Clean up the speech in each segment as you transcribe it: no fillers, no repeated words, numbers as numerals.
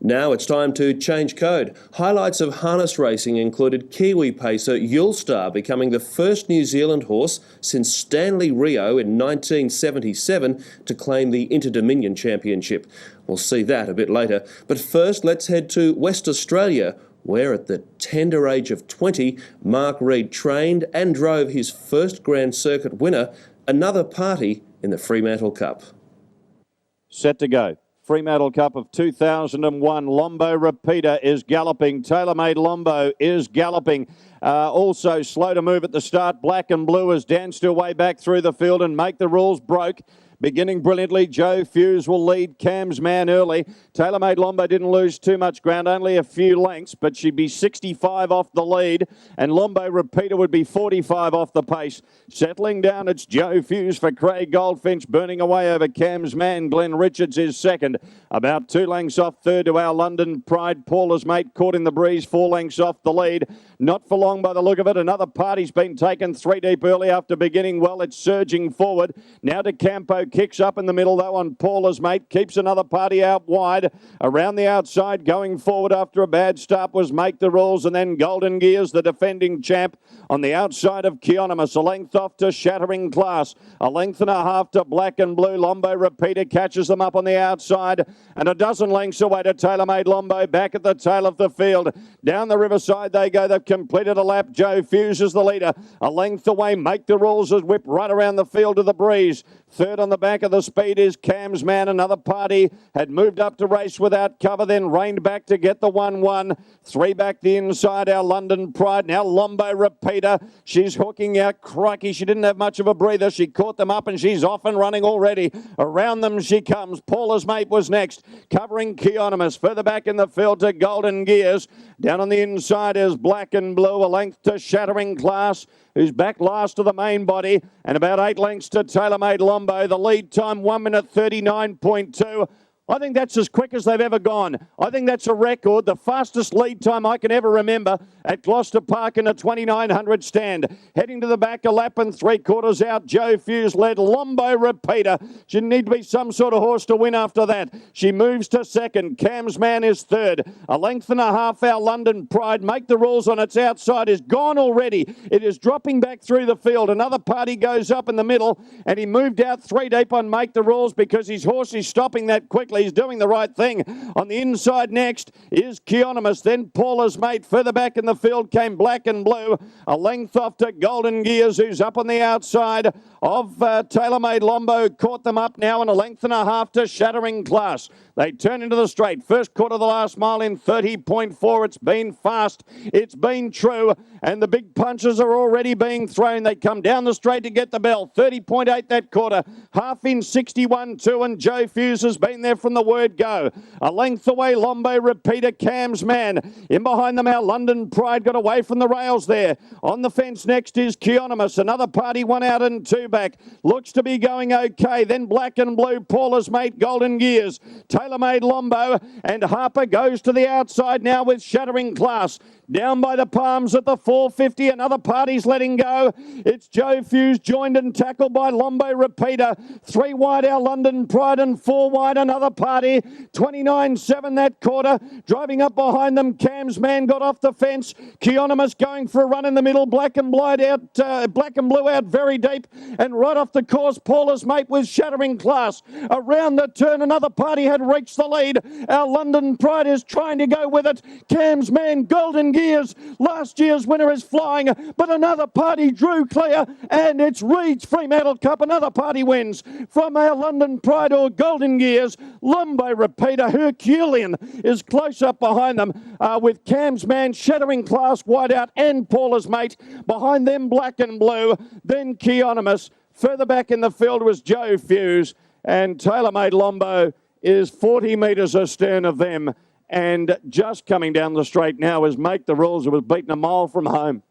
Now it's time to change code. Highlights of harness racing included Kiwi pacer Yulstar becoming the first New Zealand horse since Stanley Rio in 1977 to claim the Inter-Dominion Championship. We'll see that a bit later. But first, let's head to West Australia, where at the tender age of 20, Mark Reid trained and drove his first Grand Circuit winner, Another Party, in the Fremantle Cup. Set to go. Fremantle Cup of 2001. Lombo Repeater is galloping. Tailor-Made Lombo is galloping. Also slow to move at the start. Black and Blue has danced her way back through the field and Make the Rules broke. Beginning brilliantly, Joe Fuse will lead Cam's Man early. Tailor-Made Lombo didn't lose too much ground, only a few lengths, but she'd be 65 off the lead, and Lombo Repeater would be 45 off the pace. Settling down, it's Joe Fuse for Craig Goldfinch, burning away over Cam's Man. Glenn Richards is second. About 2 lengths off third to Our London Pride. Paula's Mate caught in the breeze, 4 lengths off the lead. Not for long by the look of it. Another Party's been taken 3 deep early after beginning well. It's surging forward. Now to Campo. Kicks up in the middle though on Paula's Mate. Keeps Another Party out wide. Around the outside going forward after a bad start was Make the Rules, and then Golden Gears, the defending champ, on the outside of Keonymous. A length off to Shattering Class. A length and a half to Black and Blue. Lombo Repeater catches them up on the outside, and a dozen lengths away to Tailor-Made Lombo back at the tail of the field. Down the riverside they go. They've completed a lap. Joe Fuse is the leader. A length away, Make the Rules has whipped right around the field to the breeze. Third on the back of the speed is Cam's Man. Another Party had moved up to race without cover, then reined back to get the 1-1. 3 back the inside, Our London Pride. Now Lombo Repeater. She's hooking out. Crikey, she didn't have much of a breather. She caught them up and she's off and running already. Around them she comes. Paula's Mate was next, covering Keonymous. Further back in the field to Golden Gears. Down on the inside is Black and Blue. A length to Shattering Class, who's back last to the main body, and about 8 lengths to Tailor-Made Lombo. The lead time 1 minute 39.2. I think that's as quick as they've ever gone. I think that's a record, the fastest lead time I can ever remember at Gloucester Park in a 2900 stand. Heading to the back, a lap and 3/4 out. Joe Fuse led. Lombo Repeater. She need to be some sort of horse to win after that. She moves to second. Cam's Man is third. A length and a half, Our London Pride. Make the Rules on its outside is gone already. It is dropping back through the field. Another Party goes up in the middle, and he moved out 3 deep on Make the Rules because his horse is stopping that quickly. He's doing the right thing. On the inside next is Keonymous, then Paula's Mate. Further back in the field came Black and Blue. A length off to Golden Gears, who's up on the outside of Tailor-Made Lombo. Caught them up now, and a length and a half to Shattering Class. They turn into the straight. First quarter of the last mile in 30.4. It's been fast. It's been true. And the big punches are already being thrown. They come down the straight to get the bell. 30.8 that quarter. Half in 61.2, and Joe Fuse has been there from the word go. A length away, Lombo Repeater, Cam's Man. In behind them, Our London Pride got away from the rails there. On the fence next is Keonymous. Another Party, 1 out and 2 back. Looks to be going okay. Then Black and Blue, Paula's Mate, Golden Gears. Tailor-Made Lombo, and Harper goes to the outside now with Shattering Class. Down by the palms at the 450. Another Party's letting go. It's Joe Fuse joined and tackled by Lombo Repeater. 3 wide, Our London Pride, and 4 wide, Another Party. 29.7 that quarter. Driving up behind them, Cam's Man got off the fence. Keonymous going for a run in the middle. Black and Blue out very deep, and right off the course, Paula's Mate with Shattering Class. Around the turn, Another Party had reached the lead. Our London Pride is trying to go with it. Cam's Man, Golden Gears, last year's winner, is flying, but Another Party drew clear, and it's Reed's Fremantle Cup. Another Party wins from Our London Pride or Golden Gears. Lombo Repeater, Herculean, is close up behind them with Cam's Man, Shattering Class wide out, and Paula's Mate. Behind them, Black and Blue, then Keonymous. Further back in the field was Joe Fuse, and Tailor-Made Lombo is 40 metres astern of them. And just coming down the straight now is Make the Rules, who was beaten a mile from home.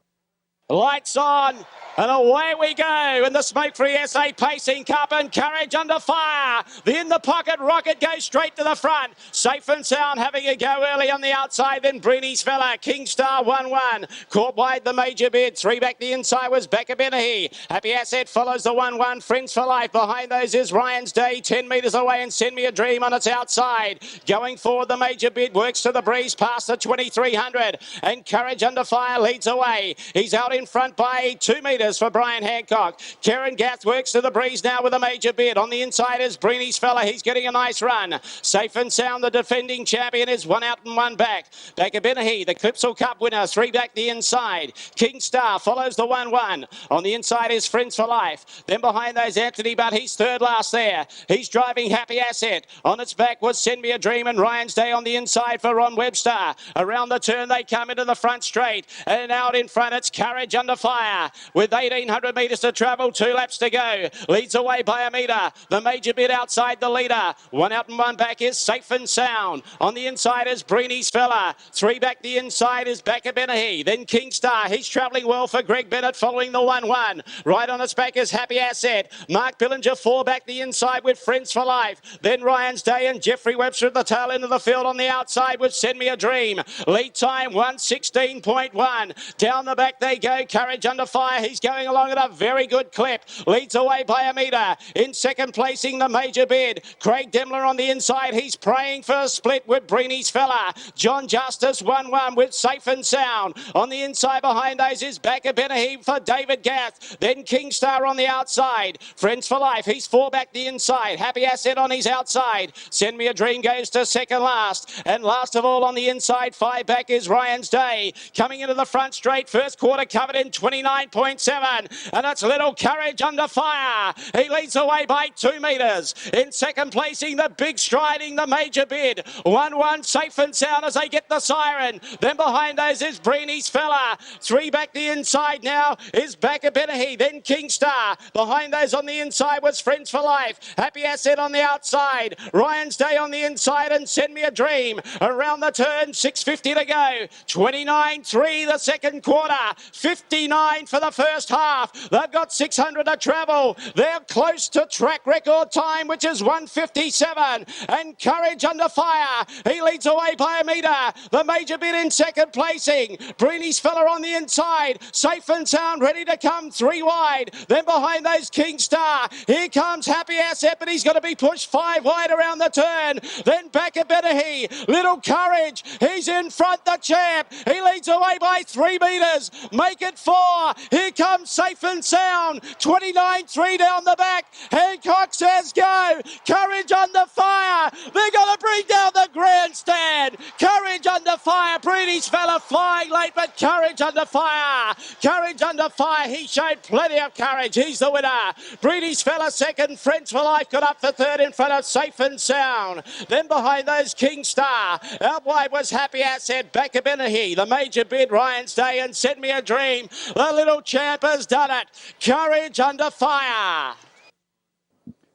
Lights on. And away we go in the smoke-free SA Pacing Cup, and Courage Under Fire. The in the pocket rocket goes straight to the front. Safe and Sound having a go early on the outside. Then Breeny's Fella, King Star 1-1. Caught wide the Major Bid. 3 back the inside was Becca Benahi. Happy Asset follows the 1-1. Friends for Life. Behind those is Ryan's Day. 10 metres away, and Send Me a Dream on its outside. Going forward, the Major Bid works to the breeze past the 2300. And Courage Under Fire leads away. He's out in front by 2 metres for Brian Hancock. Karen Gath works to the breeze now with a Major Bid. On the inside is Breeny's Fella. He's getting a nice run. Safe and Sound, the defending champion, is 1 out and 1 back. Becca Benahi, the Clipsal Cup winner, 3 back the inside. King Star follows the 1-1. On the inside is Friends for Life. Then behind those, Anthony Butt. He's third last there. He's driving Happy Asset. On its back was Send Me a Dream, and Ryan's Day on the inside for Ron Webster. Around the turn, they come into the front straight. And out in front, it's Courage Under Fire. With 1,800 metres to travel, 2 laps to go. Leads away by a metre. The Major Bid outside the leader. 1 out and 1 back is Safe and Sound. On the inside is Breeny's Fella. 3 back the inside is Becca Benahi. Then King Star. He's travelling well for Greg Bennett following the 1-1. Right on its back is Happy Asset. Mark Billinger 4 back the inside with Friends for Life. Then Ryan's Day and Jeffrey Webster at the tail end of the field on the outside with Send Me a Dream. Lead time 1:16.1. Down the back they go. Courage Under Fire. He's going along at a very good clip. Leads away by a metre. In second placing, the Major Bid. Craig Demler on the inside. He's praying for a split with Breeny's Fella. John Justice 1-1 with Safe and Sound. On the inside behind those is Becca Benahi for David Gath. Then King Star on the outside. Friends for Life. He's 4 back the inside. Happy Asset on his outside. Send Me a Dream goes to second last. And last of all on the inside, 5 back is Ryan's Day. Coming into the front straight. First quarter covered in 29.7. And it's Little Courage Under Fire. He leads away by 2 metres. In second placing, the big striding, the Major Bid. 1-1 Safe and Sound as they get the siren. Then behind those is Breeny's Fella. 3 back the inside now is Becca Benahi. Then King Star. Behind those on the inside was Friends for Life. Happy Asset on the outside. Ryan's Day on the inside, and Send Me a Dream. Around the turn, 6:50 to go. 29.3 the second quarter. 59 for the first half. They've got 600 to travel. They're close to track record time, which is 1:57. And Courage Under Fire. He leads away by a metre. The Major Bid in second placing. Breeny's Fella on the inside. Safe and Sound ready to come 3 wide. Then behind those King Star. Here comes Happy Asset, but he's going to be pushed 5 wide around the turn. Then Becca Benahi. Little Courage. He's in front, the champ. He leads away by 3 metres. Make it 4. Here comes Safe and Sound. 29.3 down the back. Hancock says go. Courage Under Fire. They're going to bring down the grandstand. Courage Under Fire. Breeny's Fella flying late, but Courage Under Fire. Courage Under Fire. He showed plenty of courage. He's the winner. Breeny's Fella second. Friends for Life got up for third in front of Safe and Sound. Then behind those King Star. Out wide was Happy Asset. Becca Benahi. The Major Bid. Ryan's Day and Send Me a Dream. The little champ has done it. Courage Under Fire.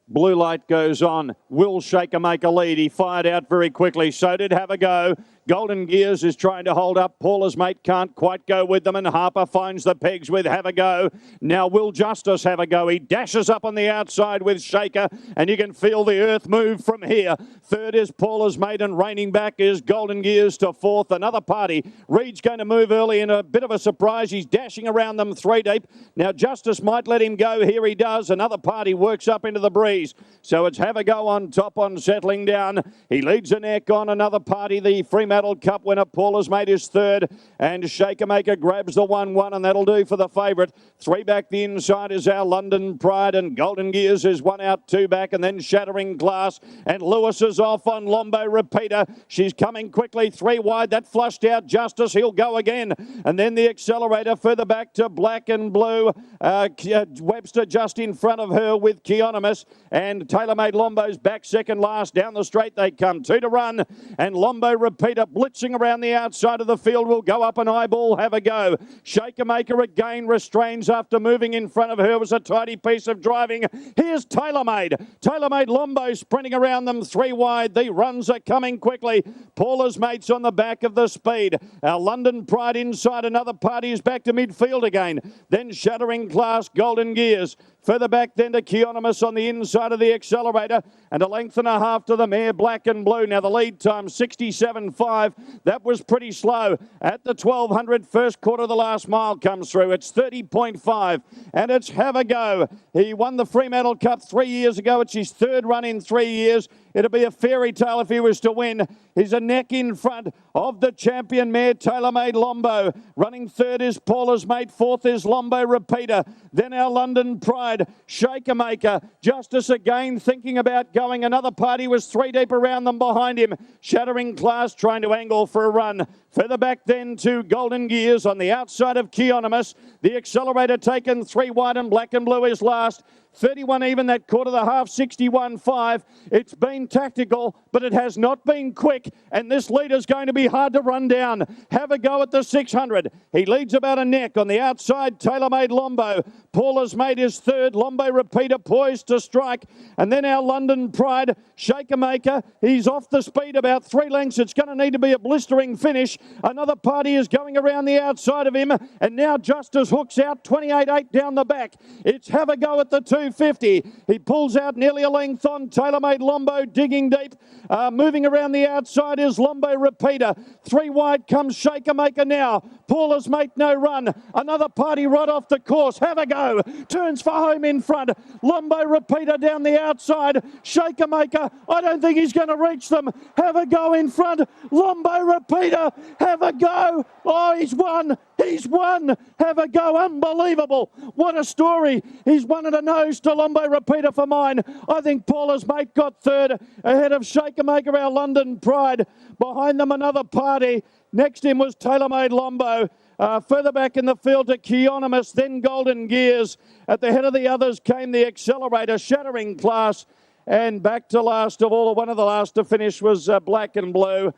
Blue light goes on. Will Shaker make a lead? He fired out very quickly. So did Have a Go. Golden Gears is trying to hold up. Paula's mate can't quite go with them, and Harper finds the pegs with Have a Go. Now Will Justice have a go. He dashes up on the outside with Shaker, and you can feel the earth move from here. Third is Paula's mate, and reigning back is Golden Gears to fourth. Another party. Reed's going to move early in a bit of a surprise. He's dashing around them 3 deep. Now Justice might let him go. Here he does. Another party works up into the breeze. So it's Have a Go on top on settling down. He leads a neck on another party. The Fremantle Cup winner, Paula's mate, is third. And Shaker Maker grabs the 1-1, and that'll do for the favourite. 3 back the inside is our London Pride, and Golden Gears is 1 out, 2 back, and then Shattering Glass. And Lewis is off on Lombo Repeater. She's coming quickly 3 wide. That flushed out Justice. He'll go again. And then the Accelerator further back to Black and Blue. Webster just in front of her with Keonymous. And TaylorMade Lombo's back second last. Down the straight they come. 2 to run. And Lombo Repeater blitzing around the outside of the field will go up an eyeball. Have a go. Shaker Maker again restrains after moving in front of her. Was a tidy piece of driving. Here's TaylorMade. TaylorMade Lombo sprinting around them 3 wide. The runs are coming quickly. Paula's mates on the back of the speed. Our London Pride inside. Another party is back to midfield again. Then Shattering Class, Golden Gears. Further back then to Keonymous on the inside of the accelerator, and a length and a half to the mare Black and Blue. Now the lead time 67.5. That was pretty slow. At the 1200, first quarter of the last mile comes through. It's 30.5 and it's Have a Go. He won the Fremantle Cup 3 years ago. It's his third run in 3 years. It'd be a fairy tale if he was to win. He's a neck in front of the champion mare TaylorMade Lombo. Running third is Paula's mate. Fourth is Lombo Repeater. Then our London Pride, Shaker Maker. Justice again thinking about going. Another party was 3 deep around them behind him. Shattering Class trying to angle for a run. Further back then to Golden Gears on the outside of Keonymous. The accelerator taken 3 wide and Black and Blue is last. 31 even, that quarter of the half, 61.5. It's been tactical, but it has not been quick, and this leader's going to be hard to run down. Have a go at the 600. He leads about a neck on the outside, TaylorMade Lombo. Paula's mate is third, Lombo Repeater poised to strike, and then our London Pride, Shaker Maker. He's off the speed about 3 lengths. It's going to need to be a blistering finish. Another party is going around the outside of him, and now Justice hooks out 28.8 down the back. It's Have a Go at the 250. He pulls out nearly a length on TaylorMade Lombo, digging deep. Moving around the outside is Lombo Repeater. 3 wide comes Shaker Maker now. Paula's mate no run. Another party right off the course. Have a Go. Turns for home in front. Lombo Repeater down the outside. Shaker Maker, I don't think he's going to reach them. Have a Go in front. Lombo Repeater. Have a Go. Oh, he's won. He's won. Have a Go. Unbelievable. What a story. He's won at a nose to Lombo Repeater for mine. I think Paula's mate got third ahead of Shaker Maker, our London Pride. Behind them another party. Next in was TaylorMade Lombo. Further back in the field to Keonymous, then Golden Gears. At the head of the others came the accelerator, Shattering Class. And back to last of all, one of the last to finish was Black and Blue.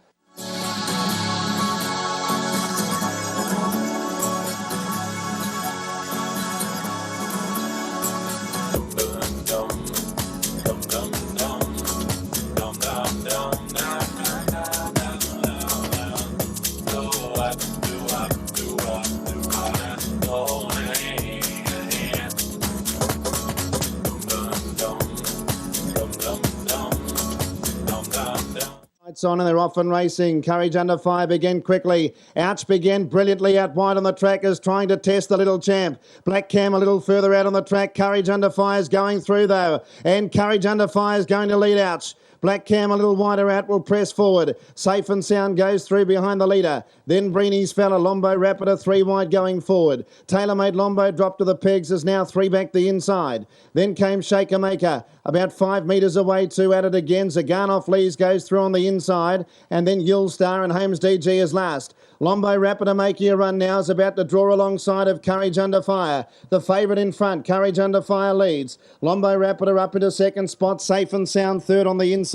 Lights on and they're off and racing. Courage Under Fire began quickly. Ouch began brilliantly out wide on the track as trying to test the little champ. Black Cam a little further out on the track. Courage Under Fire is going through though. And Courage Under Fire is going to lead Ouch. Black Cam a little wider out will press forward. Safe and Sound goes through behind the leader. Then Breeny's fella, Lombo Rapider, 3 wide going forward. TaylorMade Lombo dropped to the pegs, is now 3 back the inside. Then came Shaker Maker, about 5 metres away, 2 at it again. Zaganoff Lees goes through on the inside. And then Yulstar and Holmes DG is last. Lombo Rapider making a run now, is about to draw alongside of Courage Under Fire. The favourite in front, Courage Under Fire leads. Lombo Rapider up into second spot, Safe and Sound third on the inside.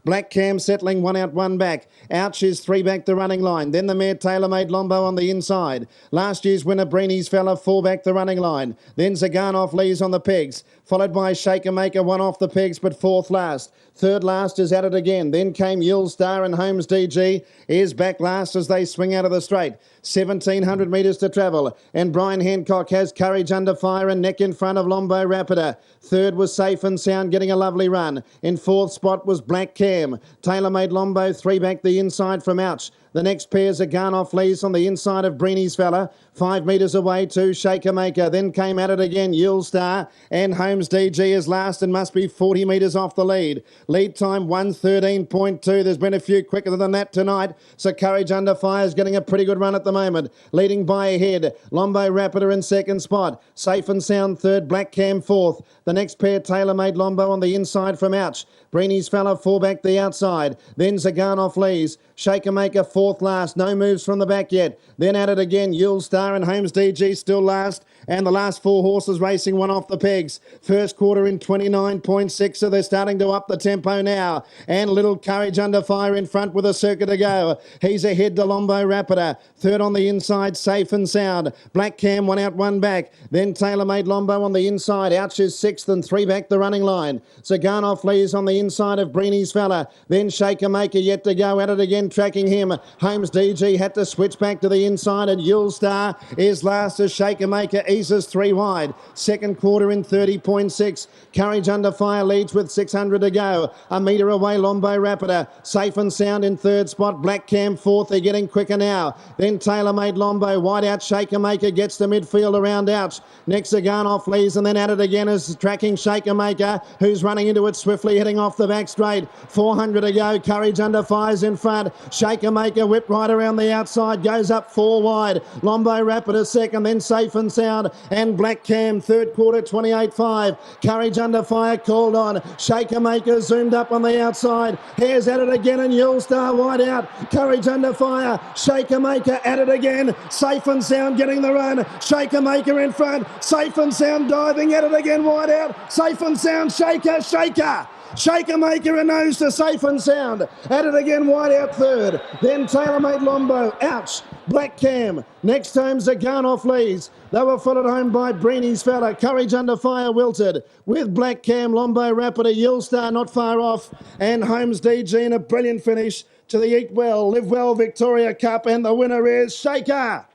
Black Cam settling 1 out, 1 back. Ouch is 3 back the running line. Then the mare TaylorMade Lombo on the inside. Last year's winner Breeny's fella 4 back the running line. Then Zaganoff Lees on the pegs, followed by Shaker Maker, 1 off the pegs but 4th last. Third last is at it again. Then came Yulstar and Holmes DG is back last as they swing out of the straight. 1,700 metres to travel. And Brian Hancock has Courage Under Fire and neck in front of Lombo Rapider. Third was Safe and Sound getting a lovely run. In 4th spot was Black Cam. TaylorMade Lombo 3 back the inside from Ouch. The next pair's a Garnoff Lees on the inside of Breeny's fella. 5 metres away to Shaker Maker. Then came at it again, Yulstar. And Holmes DG is last and must be 40 metres off the lead. Lead time 1:13.2. There's been a few quicker than that tonight. So Courage Under Fire is getting a pretty good run at the moment. Leading by a head. Lombo Rapider in second spot. Safe and Sound third. Black Cam 4th. The next pair, TaylorMade Lombo on the inside from Ouch. Breeny's fella 4 back the outside. Then Zaganoff Lees. Shaker Maker 4th last. No moves from the back yet. Then at it again, Yulstar and Holmes DG still last. And the last 4 horses racing one off the pegs. First quarter in 29.6, so they're starting to up the tempo now. And Little Courage Under Fire in front with a circuit to go. He's ahead to Lombo Rapider. Third on the inside, Safe and Sound. Black Cam, 1 out, 1 back. Then Tailor-Made Lombo on the inside. Ouch is 6th and 3 back the running line. Zagarnoff leads on the inside of Breeny's Fella. Then Shaker Maker yet to go at it again, tracking him. Holmes DG had to switch back to the inside, and Yule Star is last as Shaker Maker eases 3 wide. Second quarter in 30.6. Courage Under Fire leads with 600 to go. A metre away, Lombo Rapider. Safe and Sound in third spot. Black Cam fourth. They're getting quicker now. Then Tailor-Made Lombo. Wide out. Shaker Maker gets to midfield around Ouch. Next Zagarnoff leads, and then at it again is tracking Shaker Maker, who's running into it swiftly, heading off the back straight. 400 to go. Courage Under Fire's in front. Shaker Maker whipped right around the outside. Goes up 4 wide. Lombo Rapider second. Then Safe and Sound. And Black Cam third quarter 28.5. Courage Under Fire called on. Shaker Maker zoomed up on the outside. Hares at it again, and Yule Star wide out. Courage Under Fire. Shaker Maker at it again. Safe and Sound getting the run. Shaker Maker in front. Safe and Sound diving at it again, wide out. Safe and Sound. Shaker. Shaker Maker a nose to Safe and Sound. At it again, wide out third. Then Tailor-Made Lombo. Ouch. Black Cam. Next home, Zagarnoff leads. They were followed home by Breeny's Fella. Courage Under Fire wilted. With Black Cam, Lombo Rapider, Yule Star not far off. And Holmes DG in a brilliant finish to the Eat Well, Live Well Victoria Cup. And the winner is Shaker.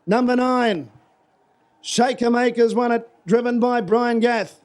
Number 9. Shaker Maker's won it, driven by Brian Gath.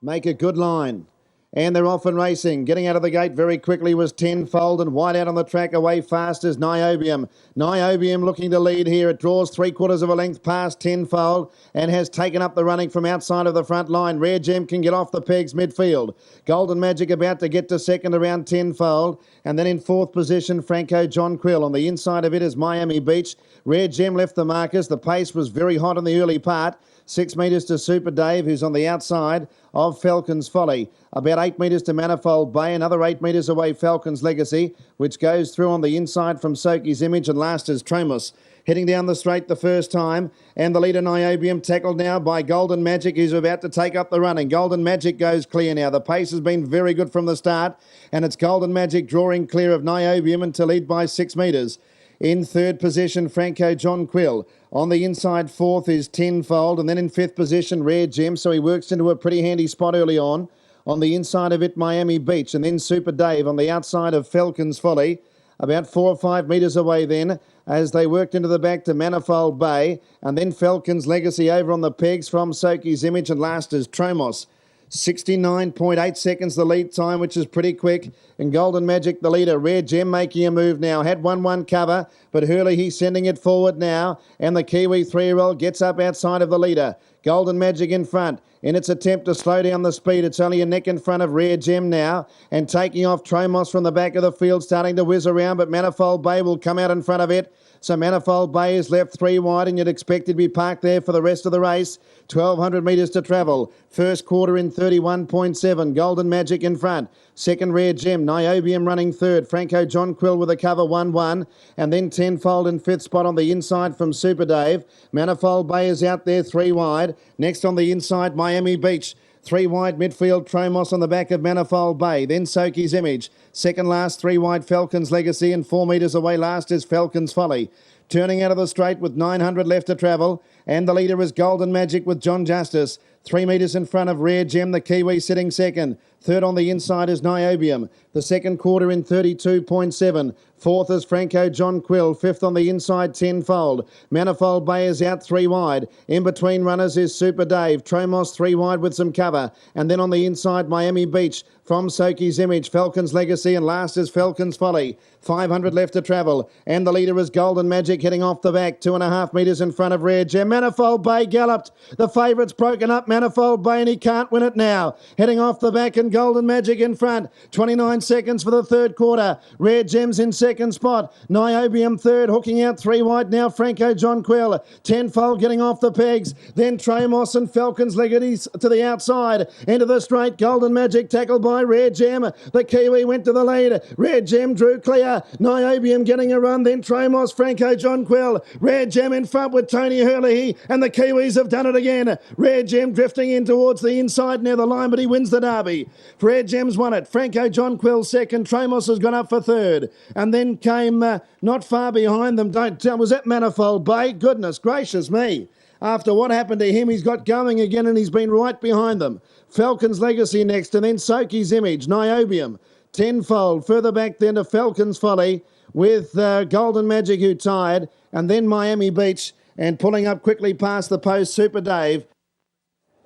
Make a good line. And they're off and racing. Getting out of the gate very quickly was Tenfold, and wide out on the track away fast is Niobium. Niobium looking to lead here. It draws 3/4 of a length past Tenfold and has taken up the running from outside of the front line. Rare Gem can get off the pegs midfield. Golden Magic about to get to second around Tenfold. And then in fourth position, Franco John Quill. On the inside of it is Miami Beach. Rare Gem left the markers. The pace was very hot in the early part. 6 metres to Super Dave, who's on the outside of Falcon's Folly. About 8 metres to Manifold Bay. Another 8 metres away, Falcon's Legacy, which goes through on the inside from Soki's Image, and last is Tromus. Heading down the straight the first time, and the leader Niobium tackled now by Golden Magic, who's about to take up the running. Golden Magic goes clear now. The pace has been very good from the start, and it's Golden Magic drawing clear of Niobium and to lead by 6 metres. In third position, Franco John Quill. On the inside, fourth is Tenfold. And then in fifth position, Rare Gem. So he works into a pretty handy spot early on. On the inside of it, Miami Beach. And then Super Dave on the outside of Falcon's Folly. About 4 or 5 metres away then as they worked into the back to Manifold Bay. And then Falcon's Legacy over on the pegs from Soki's Image. And last is Tromos. 69.8 seconds the lead time, which is pretty quick. And Golden Magic, the leader. Rare Gem making a move now. Had 1-1 cover, but Hurley, he's sending it forward now. And the Kiwi 3-year-old gets up outside of the leader. Golden Magic in front. In its attempt to slow down the speed, it's only a neck in front of Rare Gem now. And taking off Tromos from the back of the field, starting to whiz around, but Manifold Bay will come out in front of it. So Manifold Bay is left 3 wide, and you'd expect it to be parked there for the rest of the race. 1,200 metres to travel. First quarter in 31.7. Golden Magic in front. Second, Rare Gem. Niobium running third. Franco John Quill with a cover 1-1. And then Tenfold in fifth spot on the inside from Super Dave. Manifold Bay is out there 3 wide. Next on the inside, Miami Beach. 3 wide midfield, Tromos on the back of Manifold Bay. Then Soki's Image. Second last, 3 wide, Falcon's Legacy. And 4 metres away last is Falcon's Folly. Turning out of the straight with 900 left to travel. And the leader is Golden Magic with John Justice. 3 metres in front of Rare Gem, the Kiwi sitting second. Third on the inside is Niobium. The second quarter in 32.7. Fourth is Franco John Quill. Fifth on the inside, Tenfold. Manifold Bay is out 3 wide. In between runners is Super Dave. Tromos 3 wide with some cover. And then on the inside, Miami Beach. From Soki's Image, Falcon's Legacy, and last is Falcon's Folly. 500 left to travel. And the leader is Golden Magic heading off the back. 2.5 metres in front of Rare Gem. Manifold Bay galloped. The favourite's broken up, Manifold Bay, and he can't win it now. Heading off the back and Golden Magic in front. 29 seconds for the third quarter. Rare Gems in second spot. Niobium third, hooking out 3 wide now. Franco John Quill. Tenfold getting off the pegs. Then Tramos and Falcons Legacies to the outside. Into the straight. Golden Magic tackled by Rare Gem. The Kiwi went to the lead. Rare Gem drew clear. Niobium getting a run. Then Tramos, Franco John Quill. Rare Gem in front with Tony Hurley. And the Kiwis have done it again. Rare Gem drifting in towards the inside near the line, but he wins the derby. Rare Gem's won it. Franco John Quill second. Tramos has gone up for third. And then came not far behind them. Was that Manifold Bay? Goodness gracious me. After what happened to him, he's got going again and he's been right behind them. Falcon's Legacy next, and then Soki's Image, Niobium. Tenfold. Further back then to Falcon's Folly with Golden Magic who tied, and then Miami Beach, and pulling up quickly past the post, Super Dave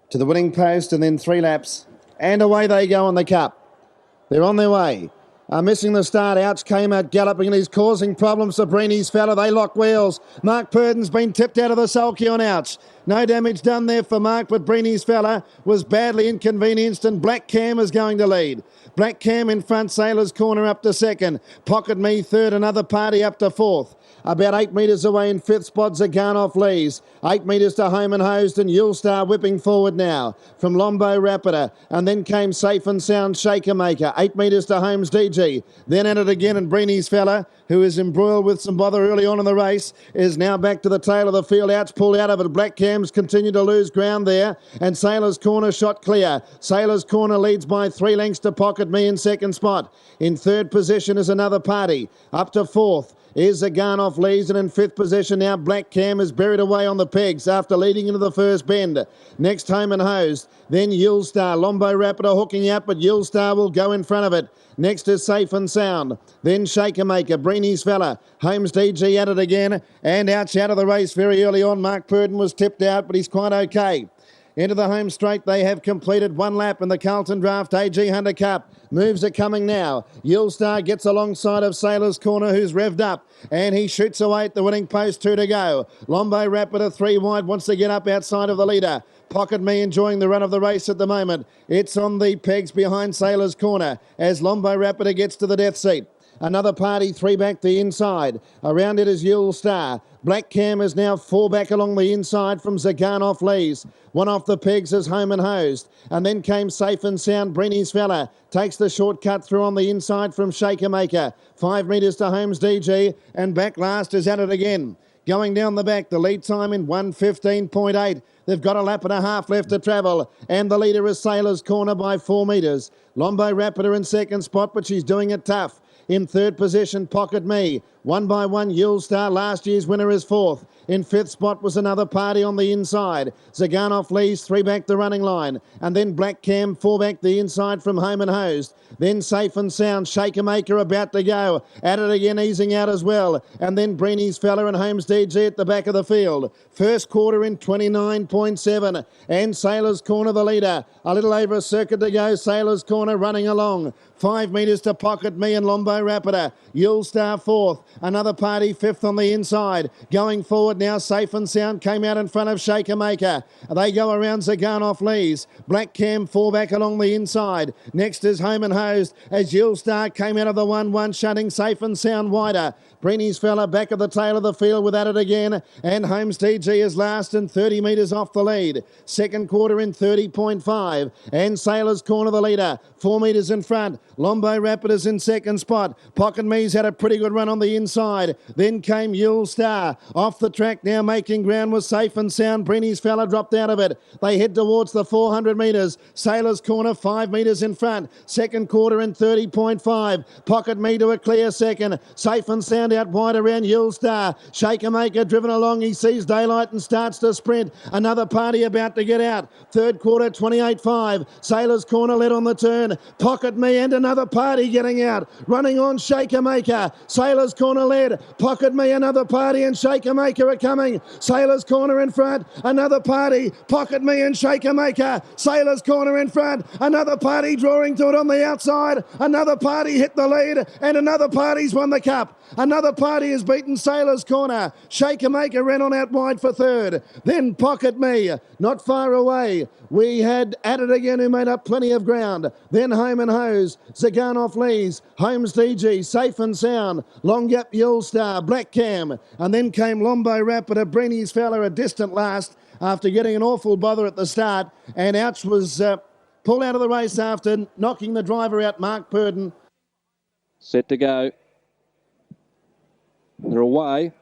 to the winning post, and then 3 laps. And away they go on the Cup. They're on their way. Missing the start. Ouch came out galloping and he's causing problems to Breeny's fella. They lock wheels. Mark Purden's been tipped out of the sulky on Ouch. No damage done there for Mark, but Breeny's fella was badly inconvenienced, and Black Cam is going to lead. Black Cam in front, Sailor's Corner up to second. Pocket Me third, another party up to fourth. About 8 metres away in fifth spot, Zaganov Lees. 8 metres to Home and Hosed, and Yulestar whipping forward now from Lombo Rapida. And then came Safe and Sound Shaker Maker. 8 metres to Holmes DG. Then at it again, and Breeny's fella, who is embroiled with some bother early on in the race, is now back to the tail of the field. Ouch pulled out of it. Black Cam's continue to lose ground there, and Sailor's Corner shot clear. Sailor's Corner leads by 3 lengths to Pocket Me in second spot. In third position is another party. Up to fourth is Zaganov Lees, and in fifth position now Black Cam is buried away on the pegs after leading into the first bend. Next, Home and Hosed, then Yulestar. Lombo Rapida hooking out, but Yulestar will go in front of it. Next is Safe and Sound, then Shaker Maker, Breeny's fella, Holmes DG at it again, and out of the race very early on. Mark Purden was tipped out, but he's quite okay. Into the home straight, they have completed 1 lap in the Carlton Draft AG Hunter Cup. Moves are coming now. Yulestar gets alongside of Sailor's Corner, who's revved up, and he shoots away at the winning post, 2 to go. Lombo Rapida 3 wide, wants to get up outside of the leader. Pocket Me enjoying the run of the race at the moment. It's on the pegs behind Sailor's Corner as Lombo Rapida gets to the death seat. Another party, 3 back the inside. Around it is Yulestar. Black Cam is now 4 back along the inside from Zaganov Lees. 1 off the pegs is Home and Hosed. And then came Safe and Sound. Breeny's fella takes the shortcut through on the inside from Shaker Maker. 5 metres to Holmes DG, and back last is at it again. Going down the back, the lead time in 1:15.8. They've got a lap and a half left to travel, and the leader is Sailor's Corner by 4 metres. Lombo Rapida in second spot, but she's doing it tough. In third position, Pocket Me. 1 by 1, Yulestar. Last year's winner is fourth. In fifth spot was another party on the inside. Zaganov Lees 3 back the running line. And then Black Cam 4 back the inside from Home and Hosed. Then Safe and Sound. Shaker Maker about to go. At it again, easing out as well. And then Breeny's fella and Holmes DG at the back of the field. First quarter in 29.7. And Sailor's Corner the leader. A little over a circuit to go. Sailor's Corner running along. 5 metres to Pocket Me and Lombo Rapida. Yulestar fourth. Another party fifth on the inside. Going forward now, Safe and Sound came out in front of Shaker Maker. They go around Zaganov Lees. Black Cam 4 back along the inside. Next is Home and Hosed as Yulestar came out of the 1-1, shutting Safe and Sound wider. Breeny's fella back at the tail of the field with at it again, and Holmes DG is last and 30 metres off the lead. Second quarter in 30.5, and Sailor's Corner the leader, 4 metres in front. Lombo Rapida's in second spot. Pocket Me's had a pretty good run on the inside. Then came Yulestar. Off the track now, making ground was Safe and Sound. Breeny's fella dropped out of it. They head towards the 400 metres. Sailor's Corner 5 metres in front. Second quarter in 30.5. Pocket Me to a clear second. Safe and Sound out wide around Yulestar. Shaker Maker driven along. He sees daylight and starts to sprint. Another party about to get out. Third quarter 28.5. Sailor's Corner led on the turn. Pocket Me and another party getting out. Running on Shaker Maker. Sailor's Corner led. Pocket Me, another party, and Shaker Maker are coming. Sailor's Corner in front. Another party. Pocket Me and Shaker Maker. Sailor's Corner in front. Another party drawing to it on the outside. Another party hit the lead, and another party's won the cup. Another the party has beaten Sailor's Corner. Shaker Maker ran on out wide for third. Then Pocket Me, not far away. We had At It Again, who made up plenty of ground. Then Home and Hose, Zagan Lees, Holmes DG, Safe and Sound, Long Gap Yule Star, Black Cam. And then came Lombo Rap, but Abrini's fella a distant last after getting an awful bother at the start. And Ouch was pulled out of the race after knocking the driver out, Mark Purden. Set to go. They're away.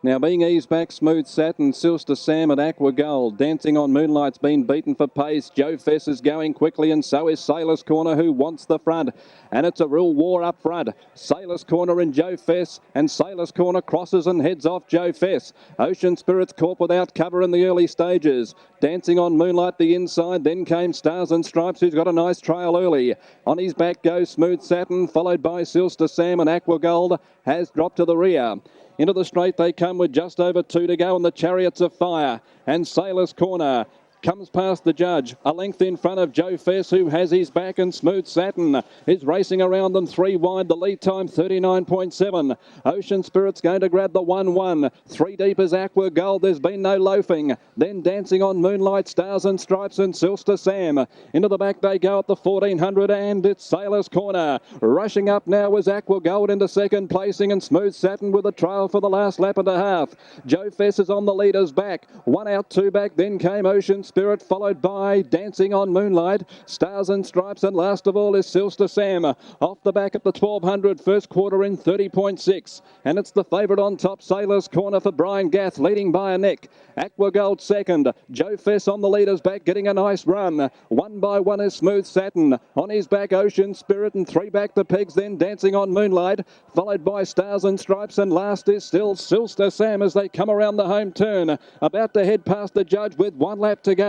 Now being eased back, Smooth Satin, Silster Sam and Aqua Gold. Dancing on Moonlight's been beaten for pace. Joe Fess is going quickly and so is Sailor's Corner, who wants the front. And it's a real war up front. Sailor's Corner and Joe Fess, and Sailor's Corner crosses and heads off Joe Fess. Ocean Spirits caught without cover in the early stages. Dancing on Moonlight the inside, then came Stars and Stripes, who's got a nice trail early. On his back goes Smooth Satin, followed by Silster Sam, and Aqua Gold has dropped to the rear. Into the straight they come with just over 2 to go, and the Chariots of Fire and Sailor's Corner comes past the judge, a length in front of Joe Fess, who has his back, and Smooth Satin is racing around them 3 wide. The lead time 39.7. Ocean Spirit's going to grab the 1-1. 3 deep is Aqua Gold. There's been no loafing. Then Dancing on Moonlight, Stars and Stripes and Silster Sam. Into the back they go at the 1400, and it's Sailor's Corner. Rushing up now was Aqua Gold into second placing, and Smooth Satin with a trail for the last lap and a half. Joe Fess is on the leader's back. 1 out, 2 back. Then came Ocean Spirit, followed by Dancing on Moonlight, Stars and Stripes, and last of all is Silster Sam. Off the back at the 1200, first quarter in 30.6. And it's the favourite on top, Sailor's Corner for Brian Gath, leading by a neck. Aqua Gold second. Joe Fess on the leader's back, getting a nice run. 1 by 1 is Smooth Satin. On his back, Ocean Spirit, and 3 back the pegs, then Dancing on Moonlight, followed by Stars and Stripes, and last is still Silster Sam as they come around the home turn. About to head past the judge with 1 lap to go.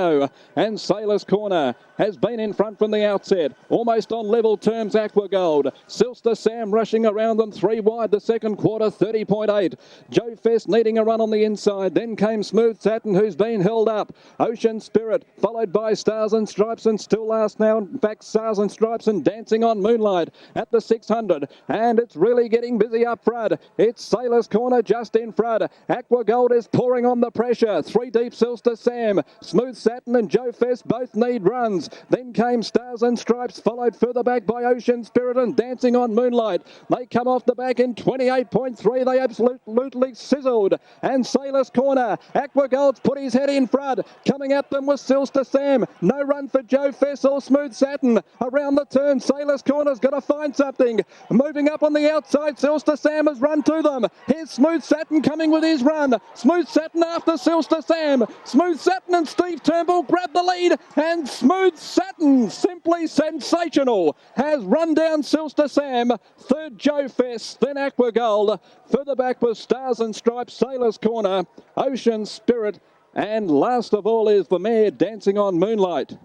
And Sailor's Corner has been in front from the outset, almost on level terms. Aqua Gold, Silster Sam rushing around them 3 wide, the second quarter 30.8. Joe Fess needing a run on the inside. Then came Smooth Satin, who's been held up. Ocean Spirit followed by Stars and Stripes, and still last now back Stars and Stripes and Dancing on Moonlight at the 600, and it's really getting busy up front. It's Sailor's Corner just in front. Aqua Gold is pouring on the pressure. 3 deep Silster Sam, Smooth Satin and Joe Fess both need runs. Then came Stars and Stripes, followed further back by Ocean Spirit and Dancing on Moonlight. They come off the back in 28.3. They absolutely sizzled. And Sailor's Corner, Aqua Gold's put his head in front. Coming at them was Silster Sam. No run for Joe Fess or Smooth Satin. Around the turn, Sailor's Corner's got to find something. Moving up on the outside, Silster Sam has run to them. Here's Smooth Satin coming with his run. Smooth Satin after Silster Sam. Smooth Satin and Steve Turnbull grab the lead, and Smooth Satin, simply sensational, has run down Silster Sam. Third Joe Fess, then Aqua Gold. Further back was Stars and Stripes, Sailor's Corner, Ocean Spirit, and last of all is the mare Dancing on Moonlight.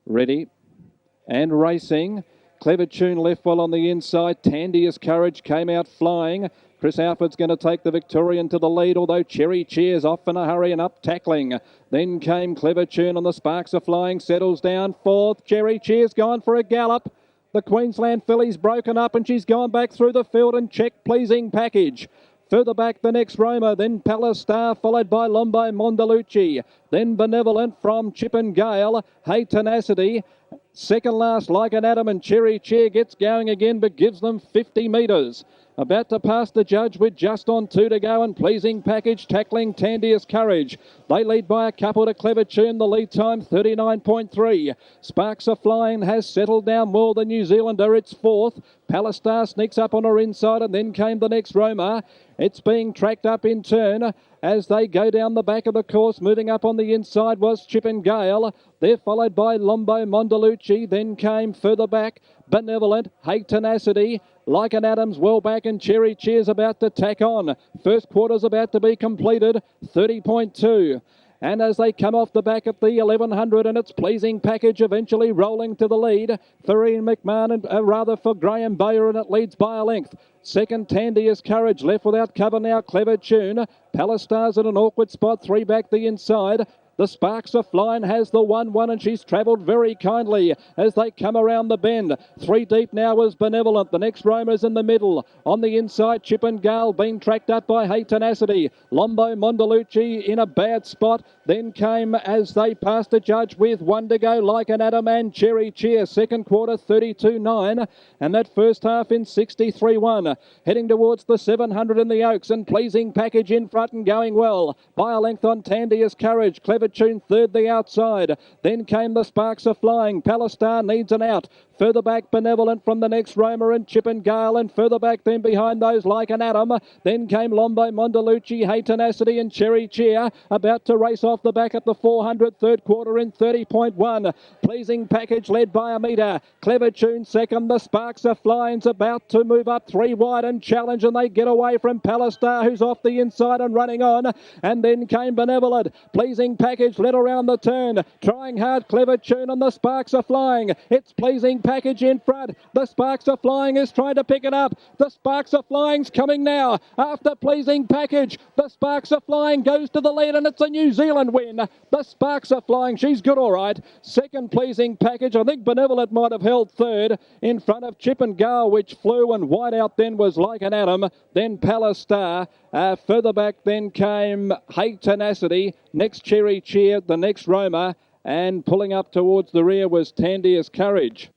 Ready and racing. Clever Tune left well on the inside. Tandious Courage came out flying. Chris Alford's going to take the Victorian to the lead, although Cherry Cheers off in a hurry and up tackling. Then came Clever Tune on the Sparks Are Flying, settles down fourth. Cherry Cheers gone for a gallop. The Queensland filly's broken up and she's gone back through the field and checked Pleasing Package. Further back the next Roma, then Palace Star, followed by Lombo Mondalucci. Then Benevolent from Chip and Gale. Hey Tenacity. Second last, Like an Atom, and Cherry Cheer gets going again but gives them 50 metres. About to pass the judge with just on 2 to go, and Pleasing Package tackling Tandious Courage. They lead by a couple to Clever Tune. The lead time 39.3. Sparks Are Flying has settled down well. The New Zealander, it's fourth. Palace Star sneaks up on her inside, and then came the next Roma. It's being tracked up in turn as they go down the back of the course. Moving up on the inside was Chip and Gale. They're followed by Lombo Mondalucci. Then came further back Benevolent, Hey Tenacity, Like an Adams well back, and Cherry Cheers about to tack on. First quarter's about to be completed, 30.2. And as they come off the back at the 1100, and it's Pleasing Package eventually rolling to the lead for Ian McMahon, and for Graham Bayer, and it leads by a length. Second, Tandious Courage, left without cover now, Clever Tune. Palace Stars in an awkward spot, 3 back the inside. The Sparks Are Flying has the 1-1 and she's travelled very kindly as they come around the bend. 3 deep now is Benevolent. The next roamer's in the middle. On the inside, Chip and Gale being tracked up by Hay Tenacity. Lombo Mondalucci in a bad spot. Then came, as they passed a judge with 1 to go, Like an Adam and Cherry Cheer. Second quarter 32.9 and that first half in 63.1. Heading towards the 700 in the Oaks and Pleasing Package in front and going well. By a length on Tandia's Courage. Clever Tune third the outside. Then came the Sparks Are Flying. Palestar needs an out. Further back, Benevolent from the next roamer and Chip and Gale, and further back then behind those Like an Adam. Then came Lombo Mondalucci, Hay Tenacity and Cherry Cheer, about to race off the back at the 400, third quarter in 30.1. Pleasing Package led by a metre. Clever Tune second. The Sparks Are Flying's about to move up 3 wide and challenge, and they get away from Palestar, who's off the inside and running on. And then came Benevolent. Pleasing Package led around the turn. Trying hard, Clever Tune, and the Sparks Are Flying. It's Pleasing Package in front. The Sparks Are Flying is trying to pick it up. The Sparks Are Flying's coming now. After Pleasing Package, the Sparks Are Flying goes to the lead and it's a New Zealand win. The Sparks Are Flying. She's good all right. Second, Pleasing Package. I think Benevolent might have held third in front of Chip and Gale, which flew, and wide out then was Like an Adam. Then Palestar. Further back then came Hay Tenacity. Next Cherry Cheer. The next roamer. And pulling up towards the rear was Tandia's Courage.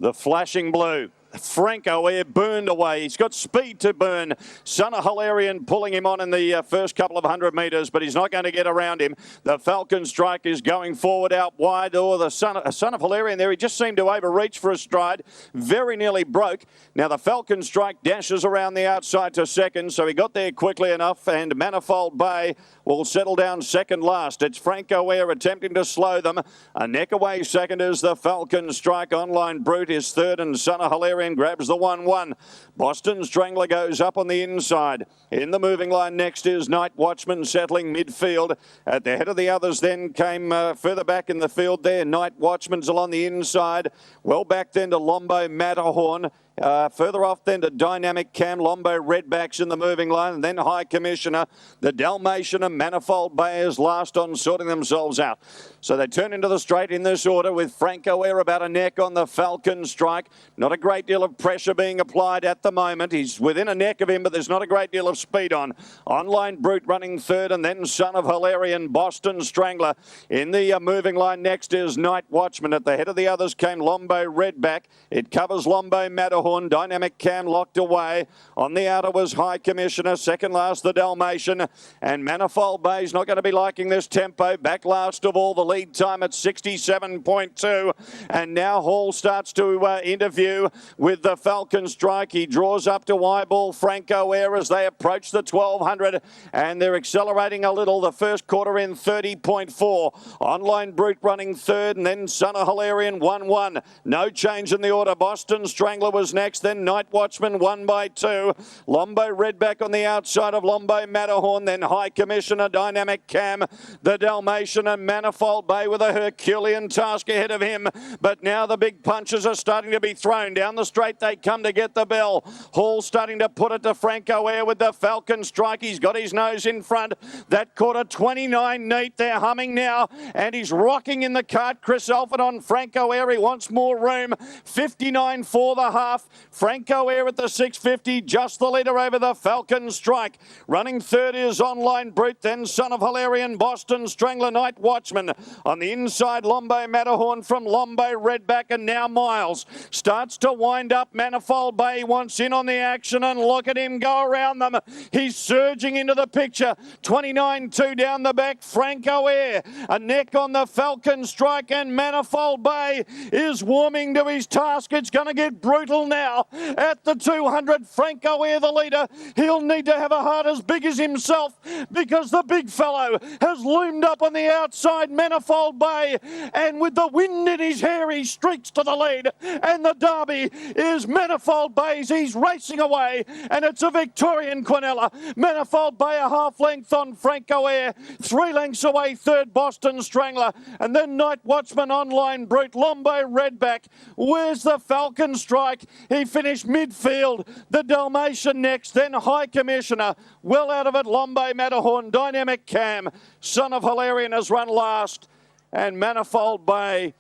The flashing blue. Franco Air burned away. He's got speed to burn. Son of Hilarion pulling him on in the first couple of 100 metres, but he's not going to get around him. The Falcon Strike is going forward out wide. Or the Son of Hilarion there. He just seemed to overreach for a stride. Very nearly broke. Now the Falcon Strike dashes around the outside to second, so he got there quickly enough, and Manifold Bay will settle down second last. It's Franco Air attempting to slow them. A neck away second is the Falcon Strike. Online Brute is third, and Son of Hilarion grabs the 1-1. Boston Strangler goes up on the inside. In the moving line next is Night Watchman settling midfield. At the head of the others then came further back in the field there. Night Watchman's along the inside. Well back then to Lombo Matterhorn. Further off then to Dynamic Cam, Lombo Redbacks in the moving line, and then High Commissioner. The Dalmatian and Manifold Bay is last on sorting themselves out. So they turn into the straight in this order with Franco Air about a neck on the Falcon Strike. Not a great deal of pressure being applied at the moment. He's within a neck of him, but there's not a great deal of speed on. Online Brute running third, and then Son of Hilarion, Boston Strangler. In the moving line next is Night Watchman. At the head of the others came Lombo Redback. It covers Lombo Matterhorn. Dynamic Cam locked away. On the outer was High Commissioner. Second last the Dalmatian. And Manifold Bay's not going to be liking this tempo. Back last of all, the lead time at 67.2. And now Hall starts to interview with the Falcon Strike. He draws up to eyeball Franco Air as they approach the 1200. And they're accelerating a little. The first quarter in 30.4. Online Brute running third. And then Son of Hilarion 1-1. No change in the order. Boston Strangler was next, then Night Watchman 1 by 2. Lombo Redback on the outside of Lombo Matterhorn, then High Commissioner, Dynamic Cam, the Dalmatian and Manifold Bay with a Herculean task ahead of him. But now the big punches are starting to be thrown. Down the straight they come to get the bell. Hall starting to put it to Franco Air with the Falcon Strike. He's got his nose in front. That quarter 29 neat. They're humming now, and he's rocking in the cart. Chris Alford on Franco Air. He wants more room. 59 for the half. Franco Air at the 650, just the leader over the Falcon Strike. Running third is Online Brute, then Son of Hilarion, Boston Strangler, Night Watchman. On the inside, Lombo Matterhorn from Lombo Redback, and now Miles starts to wind up. Manifold Bay wants in on the action, and look at him go around them. He's surging into the picture. 29-2 down the back, Franco Air. A neck on the Falcon Strike, and Manifold Bay is warming to his task. It's going to get brutal now at the 200. Franco Air the leader. He'll need to have a heart as big as himself, because the big fellow has loomed up on the outside. Manifold Bay, and with the wind in his hair he streaks to the lead, and the derby is Manifold Bay's. He's racing away, and it's a Victorian Quinella. Manifold Bay a half length on Franco Air, 3 lengths away third Boston Strangler, and then Night Watchman, Online Brute, Lombo Redback. Where's the Falcon Strike? He finished midfield. The Dalmatian next, then High Commissioner. Well out of it, Lombe Matterhorn. Dynamic Cam, Son of Hilarion has run last. And Manifold Bay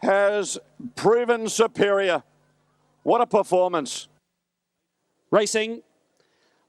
has proven superior. What a performance. Racing.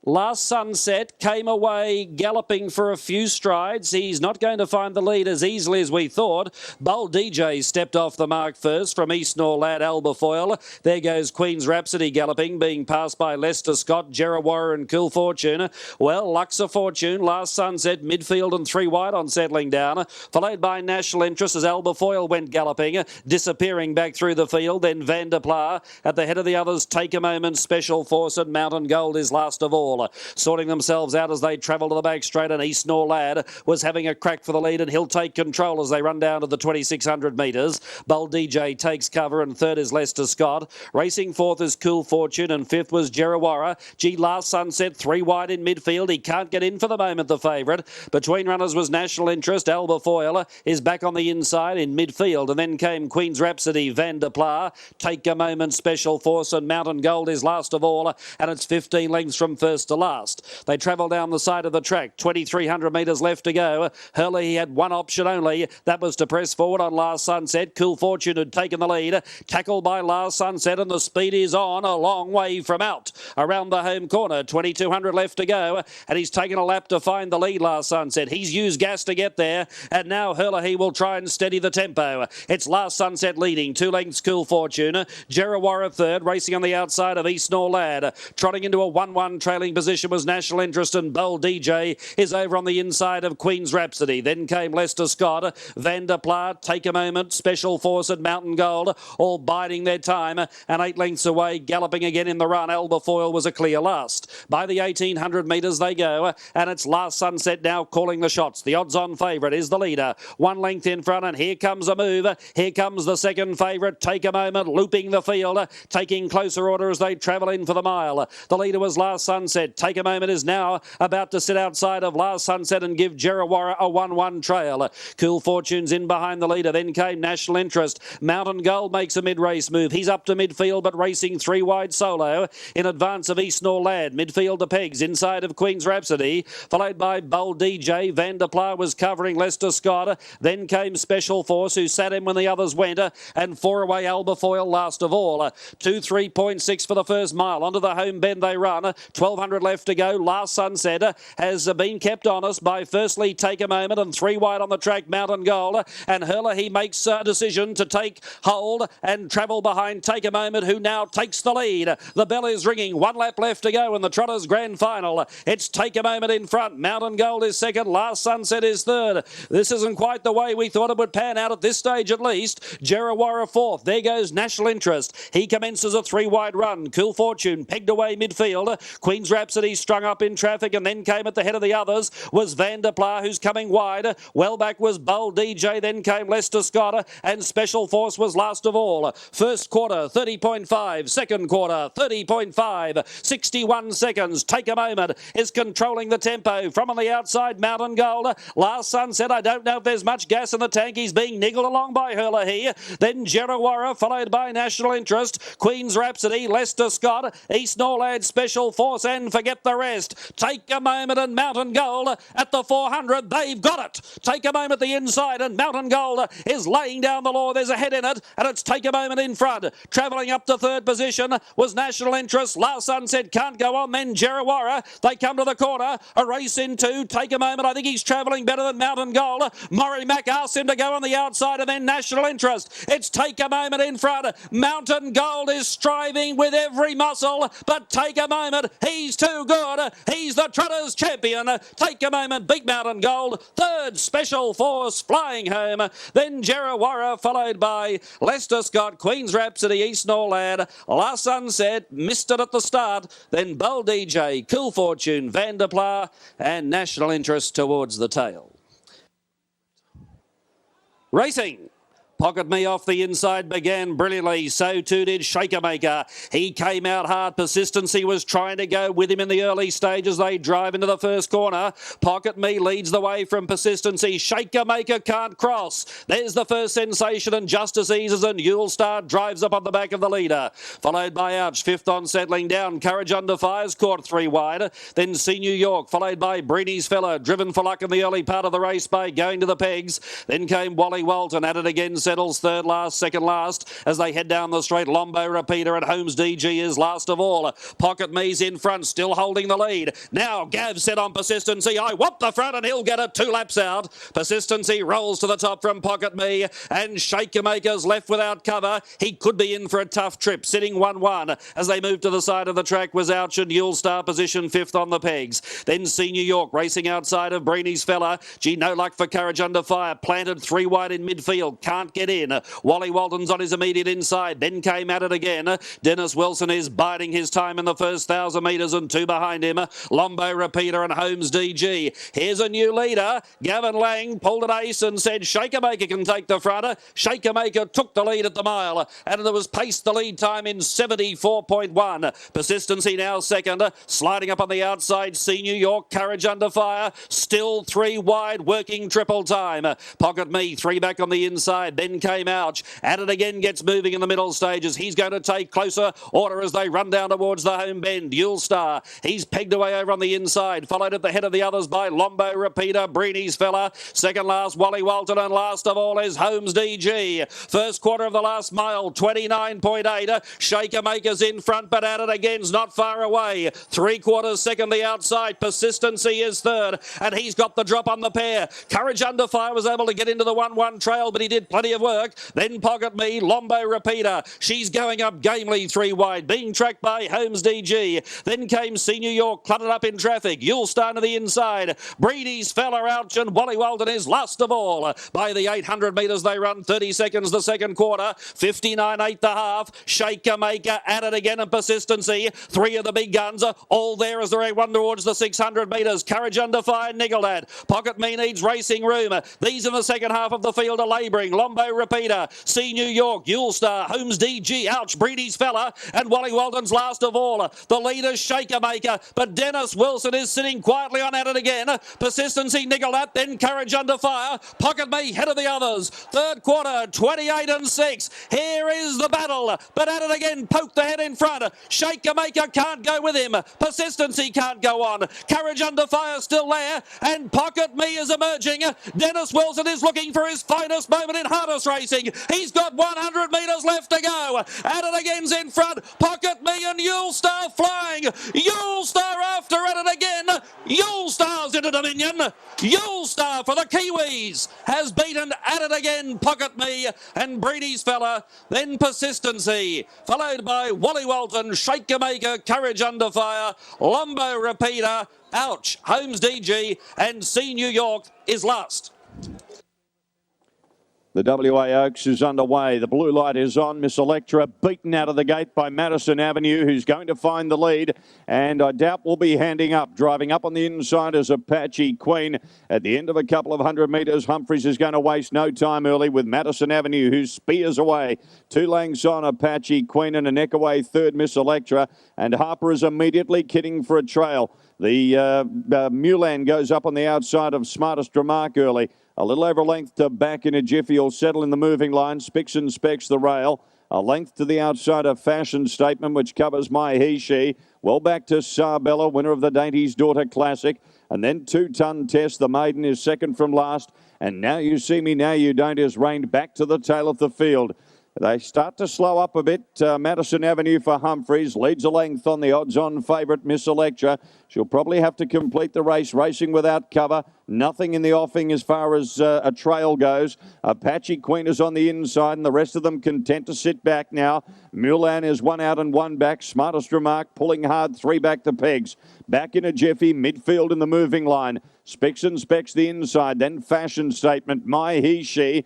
Last Sunset came away galloping for a few strides. He's not going to find the lead as easily as we thought. Bold DJ stepped off the mark first from East Norlad Albafoyle. There goes Queen's Rhapsody galloping, being passed by Leicester Scott, Jerrawara and Cool Fortune. Well, Luxor Fortune, Last Sunset, midfield and 3 wide on settling down. Followed by National Interest as Albafoyle went galloping, disappearing back through the field. Then Van der Pla at the head of the others. Take a Moment, Special Force and Mountain Gold is last of all. Sorting themselves out as they travel to the back straight, and East Norlad was having a crack for the lead, and he'll take control as they run down to the 2,600 metres. Bold DJ takes cover, and third is Leicester Scott. Racing fourth is Cool Fortune, and fifth was Jerrawara. Last Sunset 3 wide in midfield. He can't get in for the moment, the favourite. Between runners was National Interest. Albafoyle is back on the inside in midfield, and then came Queen's Rhapsody, Van der Pla, Take a Moment, Special Force, and Mountain Gold is last of all, and it's 15 lengths from first to last. They travel down the side of the track, 2,300 metres left to go. Hurley had one option only, that was to press forward on Last Sunset. Cool Fortune had taken the lead, tackled by Last Sunset, and the speed is on, a long way from out. Around the home corner, 2,200 left to go, and he's taken a lap to find the lead, Last Sunset. He's used gas to get there, and now Hurley will try and steady the tempo. It's Last Sunset leading, 2 lengths Cool Fortune. Jerrawara third, racing on the outside of East Norlad. Trotting into a 1-1 trailing position was National Interest, and Bold DJ is over on the inside of Queen's Rhapsody. Then came Leicester Scott, Van der Pla, Take a Moment, Special Force and Mountain Gold, all biding their time, and 8 lengths away, galloping again in the run. Albafoyle was a clear last. By the 1,800 metres they go, and it's Last Sunset now calling the shots. The odds-on favourite is the leader. 1 length in front, and here comes a move. Here comes the second favourite, Take a Moment, looping the field, taking closer order as they travel in for the mile. The leader was Last Sunset. Take a Moment is now about to sit outside of Last Sunset and give Jerrawara a 1-1 trail. Cool Fortune's in behind the leader. Then came National Interest. Mountain Gold makes a mid-race move. He's up to midfield, but racing 3 wide solo in advance of East Norlad. Midfield to pegs inside of Queen's Rhapsody, followed by Bold DJ. Van der Pla was covering Leicester Scott. Then came Special Force, who sat in when the others went, and 4 away Albafoyle last of all. 2:3.6 for the first mile. Onto the home bend they run. 1,200 left to go. Last Sunset has been kept honest by firstly Take a Moment, and 3 wide on the track Mountain Gold, and Hurler he makes a decision to take hold and travel behind Take a Moment, who now takes the lead. The bell is ringing, 1 lap left to go in the Trotters Grand Final. It's Take a Moment in front. Mountain Gold is second. Last Sunset is third. This isn't quite the way we thought it would pan out at this stage at least. Jerrawara fourth. There goes National Interest. He commences a 3 wide run. Cool Fortune pegged away midfield. Queen's Rhapsody strung up in traffic, and then came at the head of the others was Van der Pla, who's coming wide. Well back was Bold DJ, then came Leicester Scott, and Special Force was last of all. First quarter 30.5, second quarter 30.5, 61 seconds. Take a Moment is controlling the tempo from on the outside. Mountain Gold, Last Sunset, I don't know if there's much gas in the tank. He's being niggled along by Hurler here. Then Jerrawara, followed by National Interest, Queen's Rhapsody, Leicester Scott, East Norlad, Special Force, and forget the rest. Take a Moment and Mountain Gold at the 400. They've got it. Take a Moment the inside, and Mountain Gold is laying down the law. There's a head in it, and it's Take a Moment in front. Travelling up to third position was National Interest. Last Sunset can't go on. Then Jerrawara. They come to the corner. A race in 2. Take a Moment. I think he's travelling better than Mountain Gold. Murray Mack asks him to go on the outside, and then National Interest. It's Take a Moment in front. Mountain Gold is striving with every muscle, but Take a Moment, he's too good. He's the Trotters champion. Take a Moment beat Mountain Gold. Third, Special Force flying home. Then Jerrawara, followed by Leicester Scott, Queen's Rhapsody, East Norlad. Last Sunset missed it at the start. Then Bold DJ, Cool Fortune, Van der Pla, and National Interest towards the tail. Racing. Pocket Me off the inside began brilliantly. So too did Shaker Maker. He came out hard. Persistency was trying to go with him in the early stages. They drive into the first corner. Pocket Me leads the way from Persistency. Shaker Maker can't cross. There's the first sensation, and Justice Eases, and Yule Star drives up on the back of the leader. Followed by Ouch, fifth on settling down. Courage Under Fire's caught three wide. Then See New York, followed by Breeny's Fella, driven for luck in the early part of the race by Going to the Pegs. Then came Wally Walton, at it again, settles third last, second last. As they head down the straight, Lombo Repeater and Holmes DG is last of all. Pocket Me's in front, still holding the lead. Now Gav set on Persistency. I whoop the front and he'll get it 2 laps out. Persistency rolls to the top from Pocket Me, and Shaker Maker's left without cover. He could be in for a tough trip, sitting 1-1. As they move to the side of the track was Ouch and Yule Star, position fifth on the pegs. Then See New York racing outside of Breeny's Fella. Gee, no luck for Courage Under Fire. Planted 3 wide in midfield. Can't get in. Wally Walton's on his immediate inside. Then came at it again. Dennis Wilson is biding his time in the first 1,000 metres, and 2 behind him. Lombo Repeater and Holmes DG. Here's a new leader. Gavin Lang pulled an ace and said Shaker Maker can take the front. Shaker Maker took the lead at the mile, and there was paced the lead time in 74.1. Persistency now second. Sliding up on the outside, See New York, Courage Under Fire. Still 3 wide, working triple time. Pocket Me, 3 back on the inside. Then came Ouch. At it again, gets moving in the middle stages. He's going to take closer order as they run down towards the home bend. Yule Star, he's pegged away over on the inside. Followed at the head of the others by Lombo Repeater, Breeny's Fella. Second last, Wally Walton, and last of all is Holmes DG. First quarter of the last mile, 29.8. Shaker Maker's in front, but at it again's not far away. 3/4 second the outside. Persistency is third, and he's got the drop on the pair. Courage Under Fire was able to get into the 1-1 trail, but he did plenty of work. Then Pocket Me, Lombo Repeater. She's going up gamely 3 wide, being tracked by Holmes DG. Then came See New York, cluttered up in traffic. Yule Star to the inside. Breedy's Fella, Ouch, and Wally Walton is last of all. By the 800 metres they run, 30 seconds the second quarter, 59.8 the half. Shaker Maker at it again, and Persistency. 3 of the big guns are all there as they run towards the 600 metres. Courage Under Fire niggled at. Pocket Me needs racing room. These in the second half of the field are labouring. Lombo Repeater, See New York, Yule Star, Holmes DG, Ouch, Breedy's Fella, and Wally Walton's last of all. The leader's Shaker Maker, but Dennis Wilson is sitting quietly on at it again. Persistency niggled at, then Courage Under Fire. Pocket Me head of the others. Third quarter, 28-6. Here is the battle, but at it again, poke the head in front. Shaker Maker can't go with him. Persistency can't go on. Courage Under Fire still there, and Pocket Me is emerging. Dennis Wilson is looking for his finest moment in harness racing. He's got 100 metres left to go. At it again's in front. Pocket Me and Yule Star flying. Yule Star after at it again. Yule Star's into Dominion. Yule Star for the Kiwis has beaten at it again Pocket Me and Breedy's Fella. Then Persistency, followed by Wally Walton, Shaker Maker, Courage Under Fire, Lombo Repeater, Ouch, Holmes DG, and See New York is last. The WA Oaks is underway. The blue light is on. Miss Electra beaten out of the gate by Madison Avenue, who's going to find the lead. And I doubt will be handing up. Driving up on the inside is Apache Queen. At the end of a couple of 100 metres, Humphreys is going to waste no time early with Madison Avenue, who spears away. 2 lengths on Apache Queen, and a neck away third Miss Electra. And Harper is immediately kidding for a trail. The Mulan goes up on the outside of Smartest Remark early. A little over a length to back in a jiffy. Will settle in the moving line. Spicks and Specs the rail. A length to the outside of Fashion Statement, which covers My He She. Well back to Sarbella, winner of the Dainty's Daughter Classic. And then 2 Ton Test. The maiden is second from last. And Now You See Me, Now You Don't is reined back to the tail of the field. They start to slow up a bit. Madison Avenue for Humphreys leads a length on the odds-on favourite Miss Electra. She'll probably have to complete the race, racing without cover. Nothing in the offing as far as a trail goes. Apache Queen is on the inside, and the rest of them content to sit back now. Mulan is 1 out and 1 back. Smartest Remark pulling hard, 3 back to pegs. Back in a jiffy, midfield in the moving line. Spicks and Specs the inside, then Fashion Statement, My He She.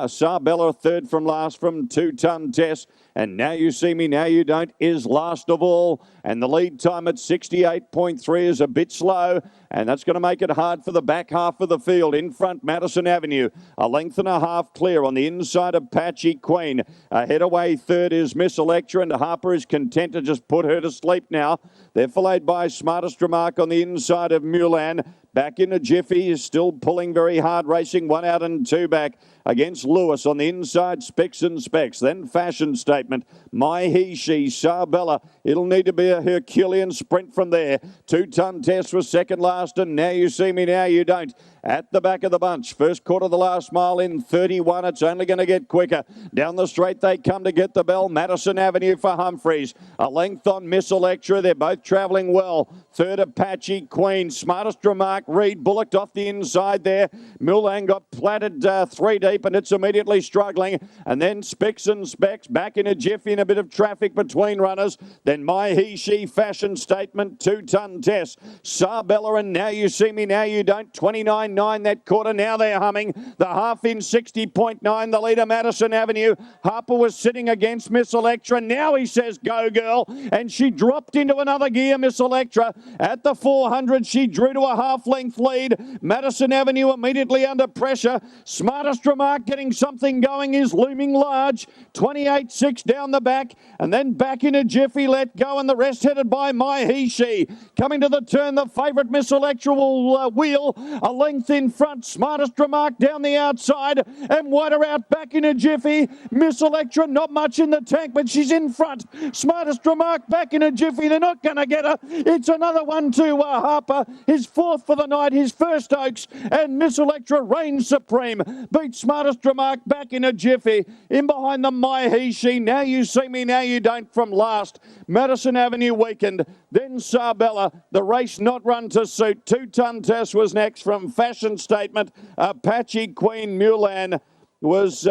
Sarbella third from last from 2 Ton Test. And Now You See Me, Now You Don't is last of all. And the lead time at 68.3 is a bit slow. And that's going to make it hard for the back half of the field. In front, Madison Avenue, a length and a half clear on the inside of Patchy Queen. Ahead away third is Miss Electra, and Harper is content to just put her to sleep now. They're followed by Smartest Remark on the inside of Mulan. Back in a jiffy, is still pulling very hard, racing 1 out and 2 back against Lewis on the inside, Specs and Specs. Then Fashion Statement, My He, She, Sarbella. It'll need to be a Herculean sprint from there. 2-ton test was second last, and Now You See Me, Now You Don't. At the back of the bunch, first quarter of the last mile in 31. It's only going to get quicker. Down the straight they come to get the bell. Madison Avenue for Humphreys. A length on Miss Electra. They're both travelling well. Third Apache Queen. Smartest Remark. Reed bullocked off the inside there. Mulan got platted 3 deep and it's immediately struggling. And then Specs and Specs back in a jiffy and a bit of traffic between runners. Then My He, She, Fashion Statement, 2-ton test. Sarbella and Now You See Me, Now You Don't. 29.9 that quarter. Now they're humming. The half in 60.9. The leader, Madison Avenue. Harper was sitting against Miss Electra. Now he says, go girl. And she dropped into another gear, Miss Electra. At the 400, she drew to a half-length lead. Madison Avenue immediately under pressure. Smartest Remark getting something going is looming large. 28.6 down the back. And then back in a jiffy, Let Go. And the rest headed by My He, She. Coming to the turn, the favourite Miss Electra will wheel. A length in front, Smartest Remark down the outside, and wider out back in a jiffy. Miss Electra not much in the tank, but she's in front. Smartest Remark back in a jiffy. They're not going to get her. It's another one to Harper. His fourth for the night, his first Oaks, and Miss Electra reigns supreme. Beat Smartest Remark back in a jiffy. In behind them, My He, She. Now You See Me, Now You Don't from last. Madison Avenue weakened. Then Sarbella. The race not run to suit. 2-ton test was next from Fashion Statement. Apache Queen Mulan was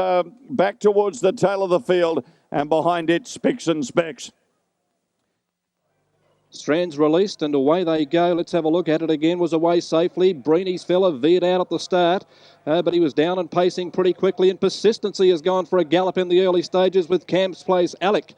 back towards the tail of the field, and behind it, Specs and Specs. Strands released and away they go. Let's have a look at it again. Was away safely. Breeny's fella veered out at the start, but he was down and pacing pretty quickly, and Persistency has gone for a gallop in the early stages with Camp's Place Alec.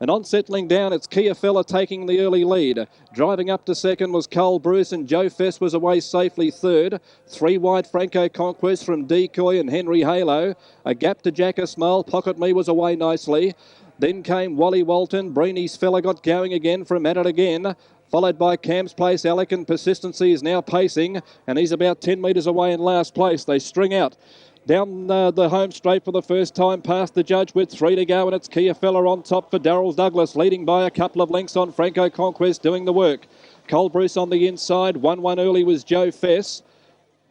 And on settling down, it's Kia Fella taking the early lead. Driving up to second was Cole Bruce, and Joe Fess was away safely third. 3 wide, Franco Conquest from Decoy and Henry Halo. A gap to Jack A Smile. Pocket Me was away nicely. Then came Wally Walton. Breeny's Fella got going again from At It Again. Followed by Camp's Place Alec, and Persistency is now pacing, and he's about 10 metres away in last place. They string out. Down the home straight for the first time past the judge with 3 to go, and it's Kia Fella on top for Darryl Douglas, leading by a couple of lengths on Franco Conquest doing the work. Cole Bruce on the inside. 1-1 early was Joe Fess.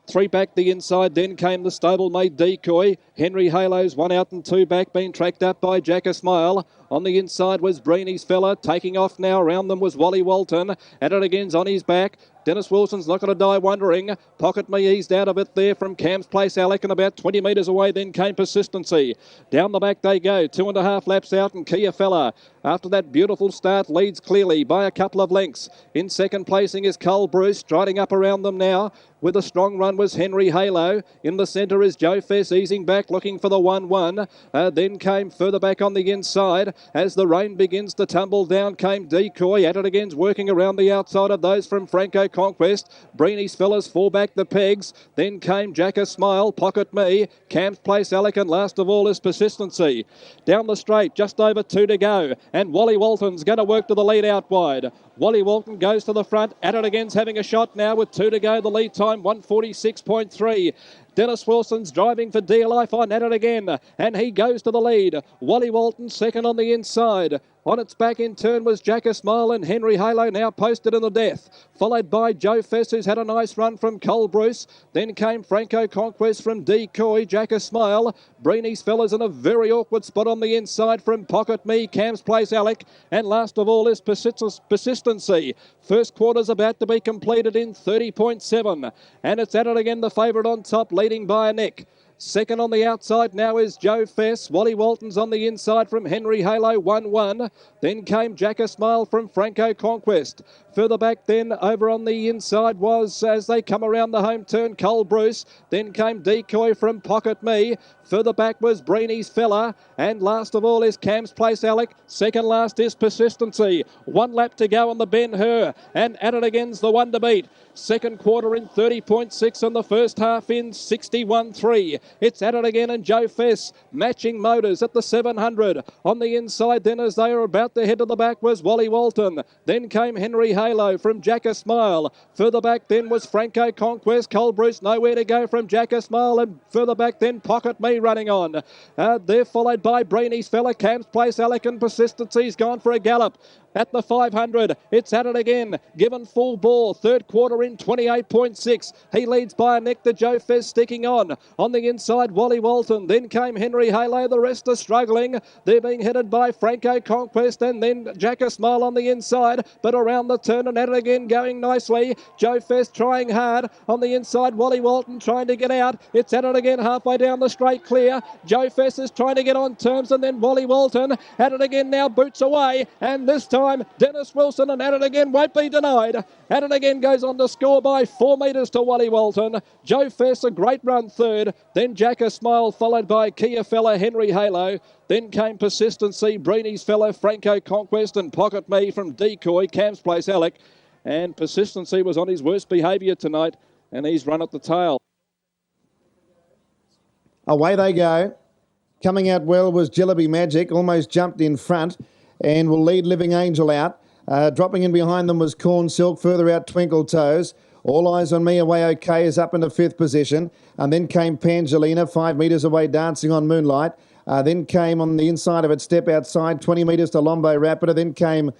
3 back the inside, then came the stablemate Decoy. Henry Halo's 1 out and 2 back, being tracked up by Jack A Smile. On the inside was Breeny's Fella. Taking off now, around them was Wally Walton. At It Again's on his back. Dennis Wilson's not going to die wondering. Pocket Me eased out of it there from Camp's Place Alec, and about 20 metres away then came Persistency. Down the back they go, 2.5 laps out, and Kia Fella, after that beautiful start, leads clearly by a couple of lengths. In second placing is Cole Bruce, striding up around them now. With a strong run was Henry Halo. In the centre is Joe Fess, easing back, looking for the 1-1. Then came further back on the inside. As the rain begins to tumble down, came Decoy. At It Again's working around the outside of those from Franco Conquest. Breeny's Fellas fall back the pegs. Then came Jack A Smile, Pocket Me, Camp's Place Alec, and last of all is Persistency. Down the straight, just over 2 to go. And Wally Walton's going to work to the lead out wide. Wally Walton goes to the front. At It Again's having a shot now with 2 to go. The lead time 1:46.3. Dennis Wilson's driving for dear life on At It Again, and he goes to the lead. Wally Walton second on the inside. On its back in turn was Jack A Smile, and Henry Halo now posted in the death. Followed by Joe Fess, who's had a nice run from Cole Bruce. Then came Franco Conquest from Decoy, Jack A Smile. Breeny's Fellas in a very awkward spot on the inside from Pocket Me, Camp's Place Alec. And last of all is Persistency. First quarter's about to be completed in 30.7. And it's At It Again, the favourite on top, leading by a neck. Second on the outside now is Joe Fess. Wally Walton's on the inside from Henry Halo, 1-1. Then came Jack a Smile from Franco Conquest. Further back then, over on the inside was, as they come around the home turn, Cole Bruce. Then came Decoy from Pocket Me. Further back was Breeny's Fella. And last of all is Cam's Place Alec. Second last is Persistency. 1 lap to go on the Ben Hur. And at it again's the one to beat. Second quarter in 30.6 and the first half in 61.3. It's at it again and Joe Fess matching motors at the 700. On the inside then as they are about to head to the back was Wally Walton. Then came Henry Halo from Jack a Smile. Further back then was Franco Conquest. Cole Bruce nowhere to go from Jack a Smile. And further back then Pocket Me running on. They're followed by Breeny's Fella, Cam's Place Alec and Persistency's gone for a gallop. At the 500, it's at it again. Given full ball, third quarter in 28.6. He leads by a neck to Joe Fez sticking on. On the inside, Wally Walton. Then came Henry Halo. The rest are struggling. They're being headed by Franco Conquest and then Jack a Smile on the inside. But around the turn and at it again, going nicely. Joe Fez trying hard. On the inside, Wally Walton trying to get out. It's at it again, halfway down the straight clear. Joe Fez is trying to get on terms and then Wally Walton at it again now, boots away. And this time, Dennis Wilson and at it again won't be denied. At it again goes on to score by 4 metres to Wally Walton. Joe Fess a great run third. Then Jack a Smile followed by Kia Fella, Henry Halo. Then came Persistency, Breeny's Fellow, Franco Conquest and Pocket Me from Decoy, Cam's Place Alec. And Persistency was on his worst behaviour tonight and he's run at the tail. Away they go. Coming out well was Jillaby Magic, almost jumped in front and will lead Living Angel out. Dropping in behind them was Corn Silk, further out Twinkle Toes. All Eyes on Me Away OK is up into 5th position. And then came Pangelina, 5 metres away, Dancing on Moonlight. Then came on the inside of it, Step Outside, 20 metres to Lombo Rapida. Then came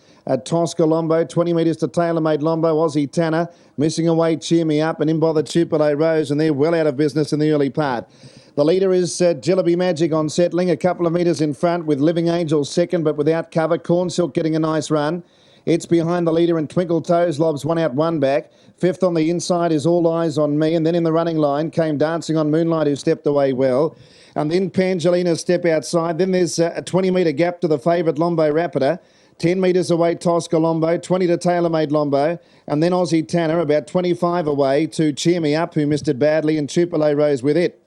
Tosca Lombo, 20 metres to TaylorMade Lombo, Aussie Tanner. Missing away Cheer Me Up and in by the Tupelo Rose, and they're well out of business in the early part. The leader is Jillaby Magic on settling, a couple of metres in front with Living Angel second but without cover. Corn Silk getting a nice run. It's behind the leader and Twinkle Toes lobs 1 out 1 back. 5th on the inside is All Eyes on Me, and then in the running line came Dancing on Moonlight, who stepped away well. And then Pangelina Step Outside. Then there's a 20-metre gap to the favourite Lombo Rapida. 10 metres away, Tosca Lombo, 20 to TaylorMade Lombo, and then Aussie Tanner about 25 away to Cheer Me Up, who missed it badly, and Tupelo Rose with it.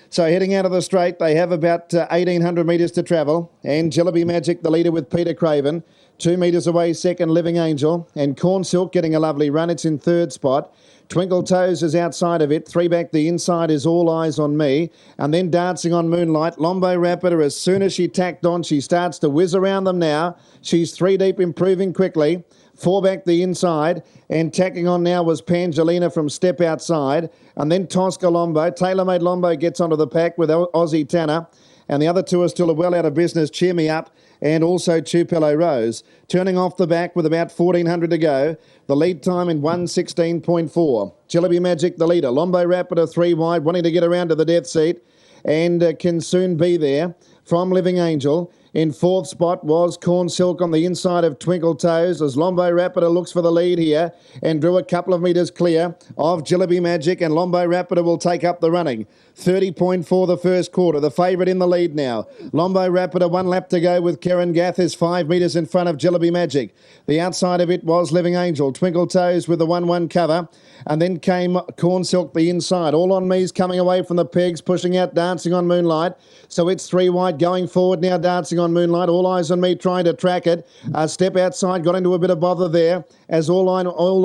So heading out of the straight, they have about 1,800 metres to travel. And Jillaby Magic, the leader with Peter Craven. 2 metres away, second Living Angel. And Corn Silk getting a lovely run. It's in third spot. Twinkle Toes is outside of it. 3 back the inside is All Eyes on Me. And then Dancing on Moonlight. Lombo Rapida, as soon as she tacked on, she starts to whiz around them now. She's 3 deep, improving quickly. 4 back the inside, and tacking on now was Pangelina from Step Outside, and then Tosca Lombo. TaylorMade Lombo gets onto the pack with Aussie Tanner, and the other two are still well out of business, Cheer Me Up and also Tupelo Rose. Turning off the back with about 1,400 to go. The lead time in 1:16.4. Jillaby Magic the leader. Lombo Rapida 3 wide, wanting to get around to the death seat, and can soon be there from Living Angel. In 4th spot was Corn Silk on the inside of Twinkle Toes as Lombo Rapida looks for the lead here and drew a couple of metres clear of Jillaby Magic, and Lombo Rapida will take up the running. 30.4 the first quarter. The favourite in the lead now. Lombo Rapida 1 lap to go with Karen Gath is 5 metres in front of Jillaby Magic. The outside of it was Living Angel. Twinkle Toes with the 1-1 cover. And then came Corn Silk the inside. All on Me's coming away from the pegs, pushing out Dancing on Moonlight. So it's 3 wide going forward now, Dancing on Moonlight. All Eyes on Me trying to track it. Step Outside got into a bit of bother there as All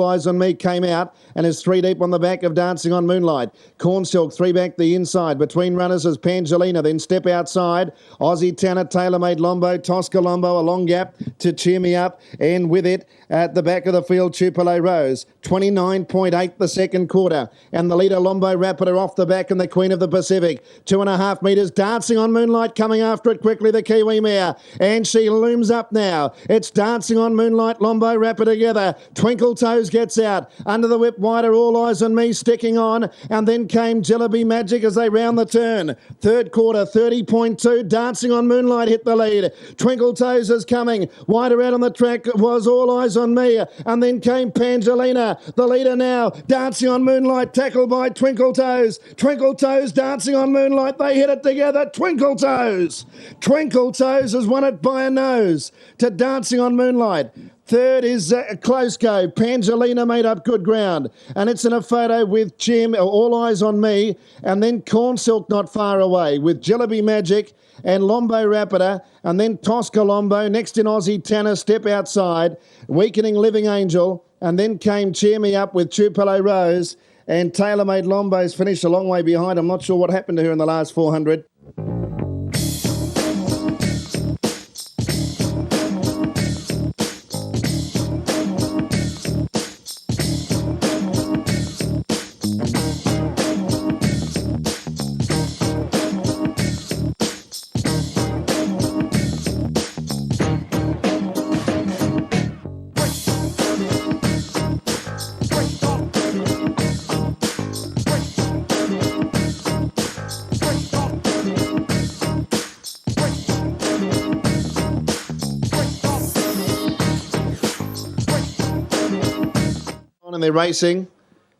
Eyes on Me came out and is 3 deep on the back of Dancing on Moonlight. Corn Silk 3 back the inside. Between runners is Pangelina, then Step Outside. Aussie Tanner, TaylorMade Lombo, Tosca Lombo, a long gap to Cheer Me Up, and with it at the back of the field, Tupelo Rose. 29.8 the second quarter, and the leader Lombo Rapida off the back and the Queen of the Pacific. 2.5 metres, Dancing on Moonlight coming after it quickly, the Kiwi mare, and she looms up now. It's Dancing on Moonlight, Lombo Rapper together. Twinkle Toes gets out. Under the whip wider, All Eyes on Me sticking on, and then came Jellaby Magic as they round the turn. Third quarter, 30.2. Dancing on Moonlight hit the lead. Twinkle Toes is coming. Wider out on the track was All Eyes on Me, and then came Pangelina. The leader now, Dancing on Moonlight, tackled by Twinkle Toes. Twinkle Toes, Dancing on Moonlight, they hit it together. Twinkle Toes. Twinkle Toes has won it by a nose to Dancing on Moonlight. Third is a close go. Pangelina made up good ground. And it's in a photo with Jim, All Eyes on Me, and then Corn Silk not far away with Jellaby Magic and Lombo Rapida, and then Tosca Lombo. Next in Aussie Tanner, Step Outside, Weakening Living Angel, and then came Cheer Me Up with Tupelo Rose, and Tailor-Made Lombo's finished a long way behind. I'm not sure what happened to her in the last 400. And they're racing.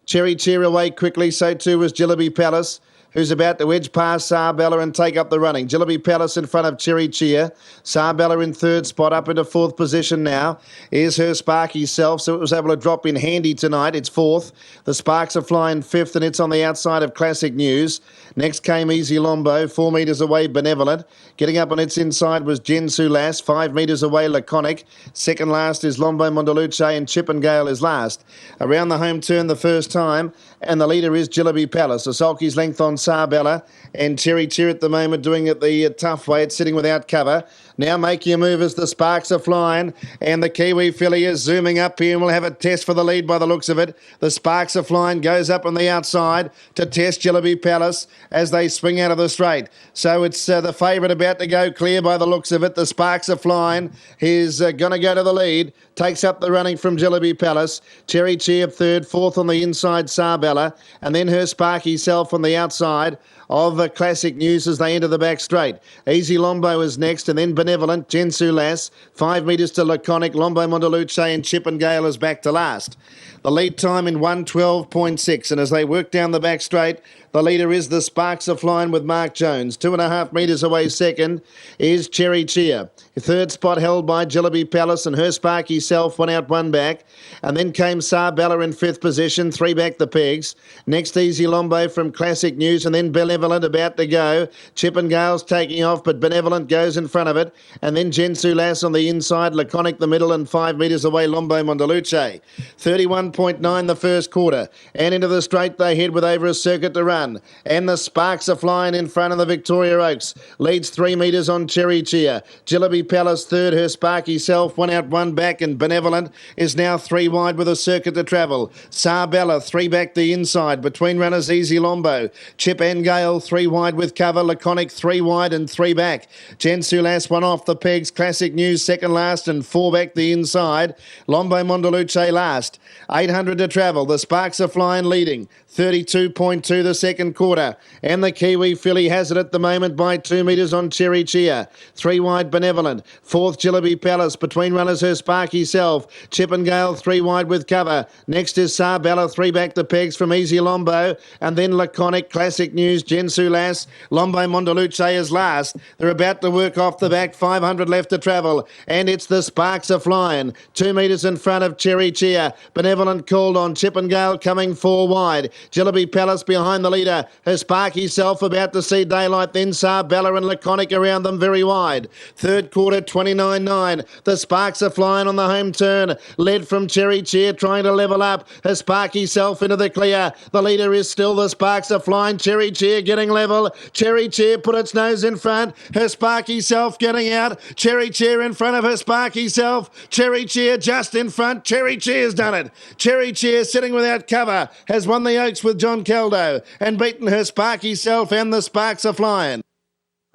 Cherry Cheer away quickly, so too was Jellaby Palace, who's about to edge past Sarbella and take up the running. Jellaby Palace in front of Cherry Cheer. Sarbella in third spot, up into fourth position now. Here's her Sparky Self, so it was able to drop in handy tonight. It's fourth. The Sparks are flying fifth, and it's on the outside of Classic News. Next came Easy Lombo, 4 metres away, Benevolent. Getting up on its inside was Jensu Lass, 5 metres away, Laconic. Second last is Lombo Mondaluce, and Chippendale is last. Around the home turn the first time, and the leader is Jellaby Palace. A sulky's length on Sarbella, and Cherry Cheer at the moment doing it the tough way. It's sitting without cover. Now making a move as the Sparks are flying, and the Kiwi filly is zooming up here, and we'll have a test for the lead by the looks of it. The Sparks are flying, goes up on the outside to test Jellaby Palace as they swing out of the straight. So it's the favourite about to go clear by the looks of it. The Sparks are flying. He's going to go to the lead. Takes up the running from Jellaby Palace. Cherry Cheer third, fourth on the inside, Sarbella, and then her Sparky Self on the outside of Classic News as they enter the back straight. Easy Lombo is next, and then Benevolent, Jensu Lass, 5 metres to Laconic, Lombo Mondaluce, and Chippendale is back to last. The lead time in 1:12.6, and as they work down the back straight, the leader is the Sparks are flying with Mark Jones. 2.5 metres away second is Cherry Cheer. Third spot held by Jellaby Palace, and her Sparky Self, 1 out, 1 back. And then came Sarbella in fifth position, 3 back the pegs. Next, Easy Lombo from Classic News, and then Benevolent about to go. Chippendale's taking off, but Benevolent goes in front of it. And then Jensu Lass on the inside, Laconic the middle, and 5 metres away, Lombo Mondaluce. 31.9 the first quarter. And into the straight they head with over a circuit to run. And the Sparks are flying in front of the Victoria Oaks. Leads 3 metres on Cherry Cheer. Jellaby Palace third, her Sparky Self, 1 out, 1 back, and Benevolent is now 3 wide with a circuit to travel. Sarbella 3 back the inside. Between runners, Easy Lombo. Chip and Gale 3 wide with cover. Laconic 3 wide and 3 back. Jensu Lass 1 off the pegs. Classic News second last and 4 back the inside. Lombo Mondaluce last. 800 to travel. The Sparks are flying leading. 32.2 the second quarter. And the Kiwi filly has it at the moment by 2 metres on Cherry Cheer. 3 wide Benevolent. Fourth Jellaby Palace. Between runners her Sparky Self. Chippendale 3 wide with cover. Next is Sarbella 3 back the pegs from Easy Lombo. And then Laconic, Classic News, Jensu Lass. Lombo Mondaluce is last. They're about to work off the back. 500 left to travel. And it's the Sparks are flying. 2 metres in front of Cherry Cheer. Benevolent called on. Chippendale coming 4 wide. Jellaby Palace behind the leader. Her Sparky Self about to see daylight. Then Sarbella and Laconic around them very wide. Third quarter 29.9. The Sparks are flying on the home turn. Led from Cherry Cheer trying to level up. Her Sparky Self into the clear. The leader is still the Sparks are flying. Cherry Cheer getting level. Cherry Cheer put its nose in front. Her Sparky Self getting out. Cherry Cheer in front of her Sparky Self. Cherry Cheer just in front. Cherry Cheer's done it. Cherry Cheer sitting without cover has won the Oaks with John Caldo and beaten her Sparky Self, and the Sparks are flying.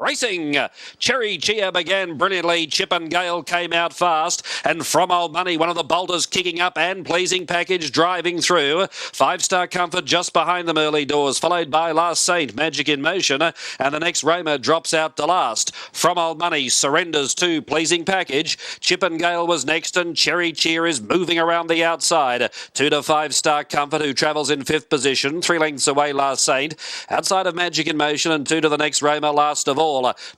Racing, Cherry Cheer began brilliantly. Chip and Gale came out fast, and From Old Money, one of the bolters kicking up, and Pleasing Package driving through. 5-Star Comfort just behind them early doors, followed by Last Saint, Magic in Motion, and the next Roma drops out to last. From Old Money surrenders to Pleasing Package. Chip and Gale was next, and Cherry Cheer is moving around the outside. 2 to 5-Star Comfort, who travels in 5th position, 3 lengths away Last Saint. Outside of Magic in Motion, and 2 to the next Roma last of all.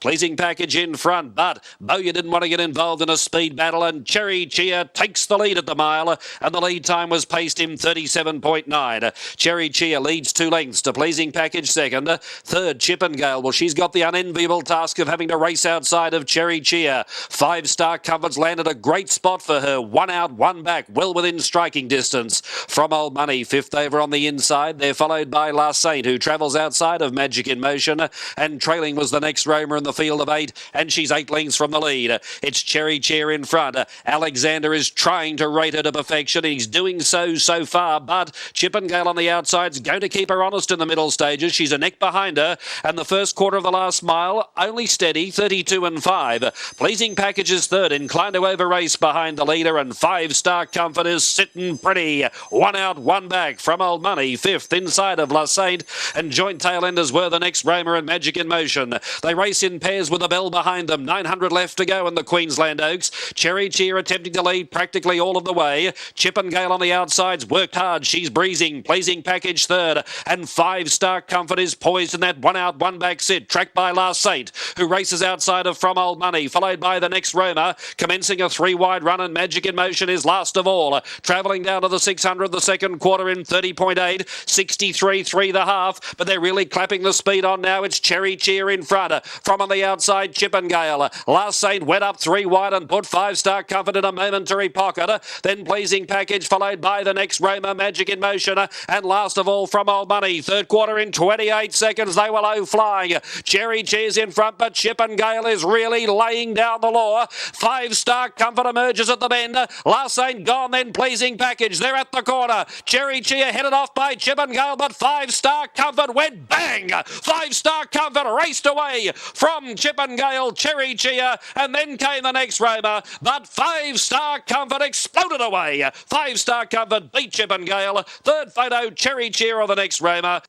Pleasing Package in front, but Bowyer didn't want to get involved in a speed battle, and Cherry Cheer takes the lead at the mile, and the lead time was paced in 37.9. Cherry Cheer leads 2 lengths to Pleasing Package second. Third, Chip and Gale. Well, she's got the unenviable task of having to race outside of Cherry Cheer. 5-Star Comfort's landed a great spot for her. 1 out, 1 back, well within striking distance. From Old Money, 5th over on the inside. They're followed by Last Saint, who travels outside of Magic in Motion, and trailing was the next Roma in the field of 8, and she's 8 lengths from the lead. It's Cherry Cheer in front. Alexander is trying to rate her to perfection. He's doing so far, but Chip and Gale on the outside's going to keep her honest in the middle stages. She's a neck behind her, and the first quarter of the last mile, only steady, 32 and 5. Pleasing Package is third, inclined to over race behind the leader, and 5-Star Comfort is sitting pretty. 1 out, 1 back. From Old Money, 5th inside of La Saint, and joint tail enders were the next Roma and Magic in Motion. They race in pairs with a bell behind them. 900 left to go in the Queensland Oaks. Cherry Cheer attempting to lead practically all of the way. Chip and Gale on the outsides worked hard. She's breezing. Pleasing Package third, and 5-Star Comfort is poised in that 1 out, 1 back sit, tracked by Last Saint, who races outside of From Old Money, followed by the next Roma, commencing a 3-wide run, and Magic in Motion is last of all, travelling down to the 600 the second quarter in 30.8, 63.3 the half, but they're really clapping the speed on now. It's Cherry Cheer in front. From on the outside, Chip and Gale. Last Saint went up 3 wide and put 5-Star Comfort in a momentary pocket. Then Pleasing Package, followed by the next Roma, Magic in Motion, and last of all, From Old Money. Third quarter in 28 seconds. They were low flying. Cherry Cheer's in front, but Chip and Gale is really laying down the law. 5-Star Comfort emerges at the bend. Last Saint gone, then Pleasing Package. They're at the corner. Cherry Cheer headed off by Chip and Gale, but 5-Star Comfort went bang. 5-Star Comfort raced away from Chip and Gale, Cherry Cheer, and then came the next Roma, but 5-Star Comfort exploded away. 5-Star Comfort beat Chip and Gale. Third photo, Cherry Cheer or the next Roma.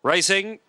Racing.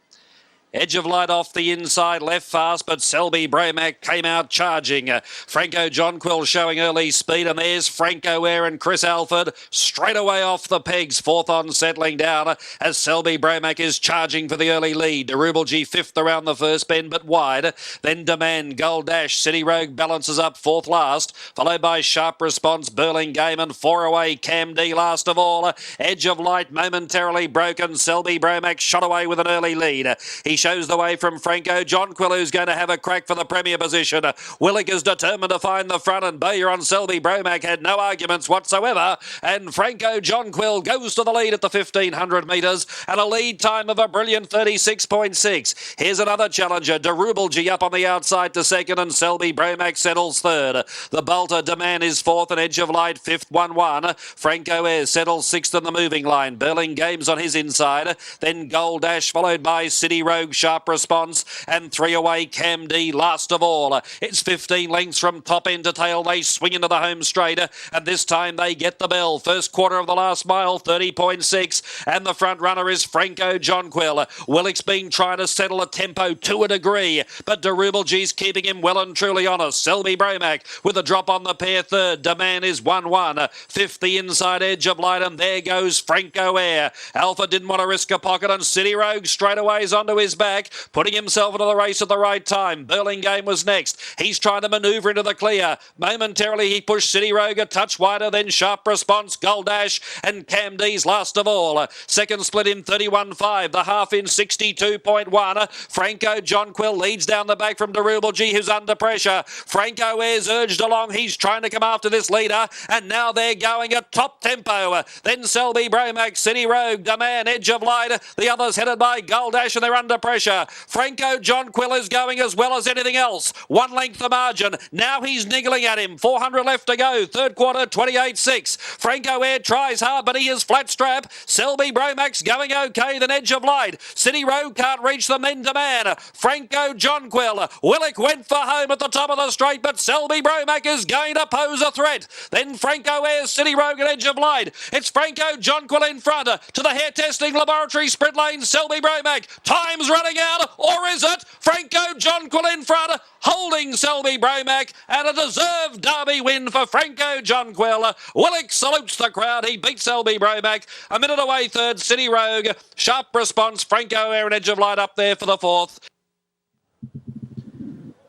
Edge of Light off the inside, left fast, but Selby Braymack came out charging. Franco Jonquil showing early speed, and there's Franco Air and Chris Alford straight away off the pegs. 4th on settling down as Selby Braymack is charging for the early lead. Darubal G 5th around the first bend, but wide. Then Demand, Gold Dash, City Rogue balances up 4th last, followed by Sharp Response, Burling Game, and 4 away Cam D last of all. Edge of Light momentarily broken. Selby Braymack shot away with an early lead. He shows the way from Franco Jonquil, who's going to have a crack for the premier position. Willick is determined to find the front, and Bowyer on Selby Braymack had no arguments whatsoever, and Franco Jonquil goes to the lead at the 1500 metres, and a lead time of a brilliant 36.6. Here's another challenger, Darubal G up on the outside to second, and Selby Braymack settles third. The bolter Demand is 4th, and Edge of Light 5th, 1-1. Franco Air settles 6th in the moving line. Burling Games on his inside, then Gold Dash, followed by City Rogue, Sharp Response, and 3 away Cam D last of all. It's 15 lengths from top end to tail. They swing into the home straight, and this time they get the bell. First quarter of the last mile, 30.6, and the front runner is Franco Jonquil. Willick's been trying to settle a tempo to a degree, but Darubal G's keeping him well and truly honest. Selby Braymack with a drop on the pair third. Demand is 1-1. 5th the inside Edge of Light, and there goes Franco Air. Alpha didn't want to risk a pocket, and City Rogue straight away is onto his back, putting himself into the race at the right time. Burling Game was next. He's trying to manoeuvre into the clear. Momentarily he pushed City Rogue a touch wider, then Sharp Response, Gold Dash, and Cam D's last of all. Second split in 31.5, the half in 62.1. Franco Jonquil leads down the back from Darubal G, who's under pressure. Franco Air's urged along. He's trying to come after this leader, and now they're going at top tempo. Then Selby Braymack, City Rogue, Demand, Edge of Light. The others headed by Gold Dash, and they're under pressure. pressure. Franco John Quill is going as well as anything else. 1 length the margin. Now he's niggling at him. 400 left to go. Third quarter, 28.6. Franco Air tries hard, but he is flat strap. Selby Bromax going okay. Then Edge of Light. City Road can't reach the men to man. Franco John Quill. Willock went for home at the top of the straight, but Selby Bromax is going to pose a threat. Then Franco Air, City Road and Edge of Light. It's Franco John Quill in front. To the hair testing laboratory sprint lane, Selby Bromax. Time's running out, or is it? Franco John Quill in front, holding Selby Bromax, and a deserved derby win for Franco John Quill. Willock salutes the crowd. He beats Selby Bromax. A minute away third, City Rogue. Sharp response, Franco Air and Edge of Light up there for the fourth.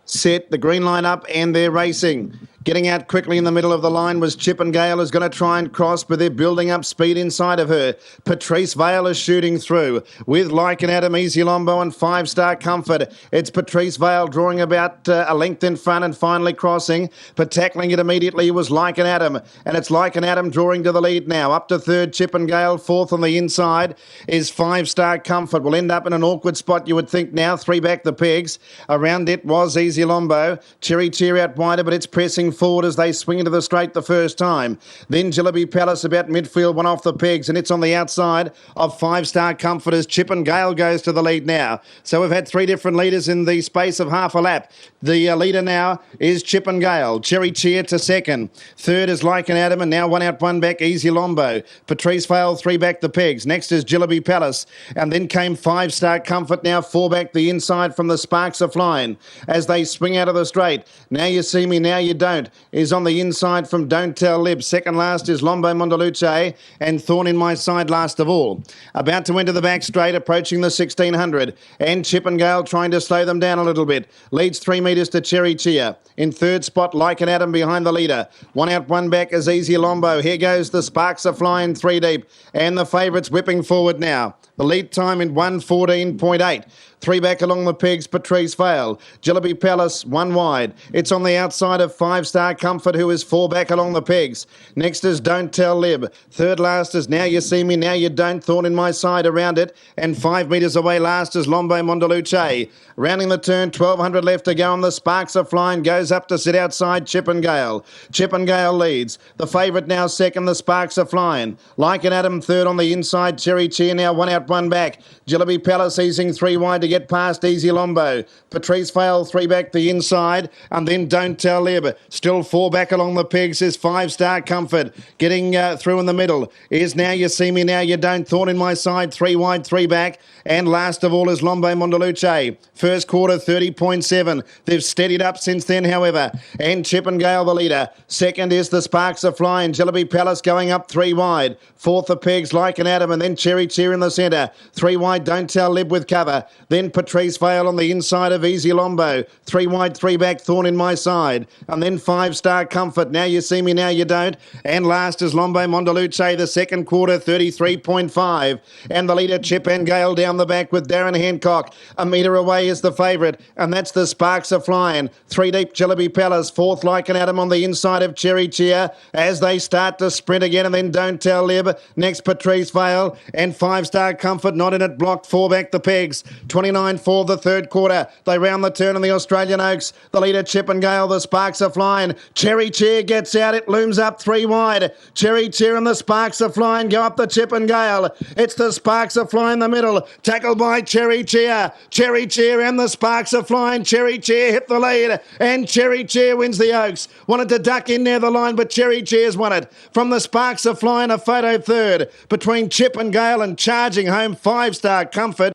Set the green line up and they're racing. Getting out quickly in the middle of the line was Chippendale, who's going to try and cross, but they're building up speed inside of her. Patrice Vale is shooting through with Like an Adam, Easy Lombo and 5 Star Comfort. It's Patrice Vale drawing about a length in front and finally crossing, but tackling it immediately was Like an Adam, and it's Like an Adam drawing to the lead now. Up to third, Chippendale. Fourth on the inside is 5 Star Comfort. Will end up in an awkward spot, you would think now. 3 back the pegs. Around it was Easy Lombo. Cherry Cheer out wider, but it's pressing forward as they swing into the straight the first time. Then Jillaby Palace about midfield, one off the pegs, and it's on the outside of 5 Star Comfort as Chippendale goes to the lead now. So we've had 3 different leaders in the space of half a lap. The leader now is Chippendale. Cherry Cheer to second. Third is Like an Adam, and now 1 out, 1 back, Easy Lombo. Patrice Vale, 3 back the pegs. Next is Jillaby Palace, and then came 5 Star Comfort, now 4 back the inside from the Sparks Are Flying as they swing out of the straight. Now You See Me, Now You Don't is on the inside from Don't Tell Lib. Second last is Lombo Mondaluce, and Thorn in My Side last of all. About to enter the back straight, approaching the 1600, and Chippendale trying to slow them down a little bit. Leads 3 metres to Cherry Cheer. In third spot, Like an Adam behind the leader. 1 out, 1 back is Easy Lombo. Here goes the Sparks Are Flying 3 deep, and the favourites whipping forward now. The lead time in 1:14.8. 3 back along the pegs, Patrice Vale. Jillaby Palace, 1 wide. It's on the outside of 5 Star Comfort, who is 4 back along the pegs. Next is Don't Tell Lib. Third last is Now You See Me, Now You Don't. Thorn in My Side around it. And 5 metres away last is Lombo Mondaluce. Rounding the turn, 1200 left to go, and the Sparks Are Flying goes up to sit outside Chippendale. Chippendale leads. The favourite now second, the Sparks Are Flying. Like an Adam third on the inside. Cherry Cheer now 1 out, 1 back. Jillaby Palace easing 3 wide to get past Easy Lombo. Patrice Vale 3 back the inside, and then Don't Tell Lib. Still 4 back along the pegs is 5 Star Comfort. Getting through in the middle is Now You See Me, Now You Don't. Thorn in My Side, 3 wide, 3 back. And last of all is Lombo Mondaluce. First quarter 30.7. They've steadied up since then, however. And Chippendale the leader. Second is the Sparks Are Flying. Jillaby Palace going up 3 wide. Fourth the pegs, Like an Adam, and then Cherry Cheer in the centre. 3 wide, Don't Tell Lib with cover. Then Patrice Vale on the inside of Easy Lombo. 3 wide, 3 back, Thorn in My Side. And then 5 Star Comfort. Now You See Me, Now You Don't. And last is Lombo Mondaluce, the second quarter 33.5. And the leader Chippendale down the back with Darren Hancock. A metre away is the favourite, and that's the Sparks Are Flying. 3 deep, Jillaby Palace. Fourth, Like an Adam on the inside of Cherry Cheer as they start to sprint again, and then Don't Tell Lib. Next, Patrice Vale, and 5 Star Comfort not in it, blocked 4 back the pegs. 29 for the third quarter. They round the turn on the Australian Oaks. The leader Chippendale, the Sparks Are Flying. Cherry Cheer gets out, it looms up 3 wide. Cherry Cheer and the Sparks Are Flying go up the Chippendale. It's the Sparks Are Flying in the middle, tackled by Cherry Cheer. Cherry Cheer and the Sparks Are Flying. Cherry Cheer hit the lead, and Cherry Cheer wins the Oaks. Wanted to duck in near the line, but Cherry Cheer's won it. From the Sparks Are Flying, a photo third between Chippendale and charging home 5 Star Comfort.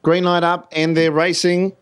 Green light up, and they're racing.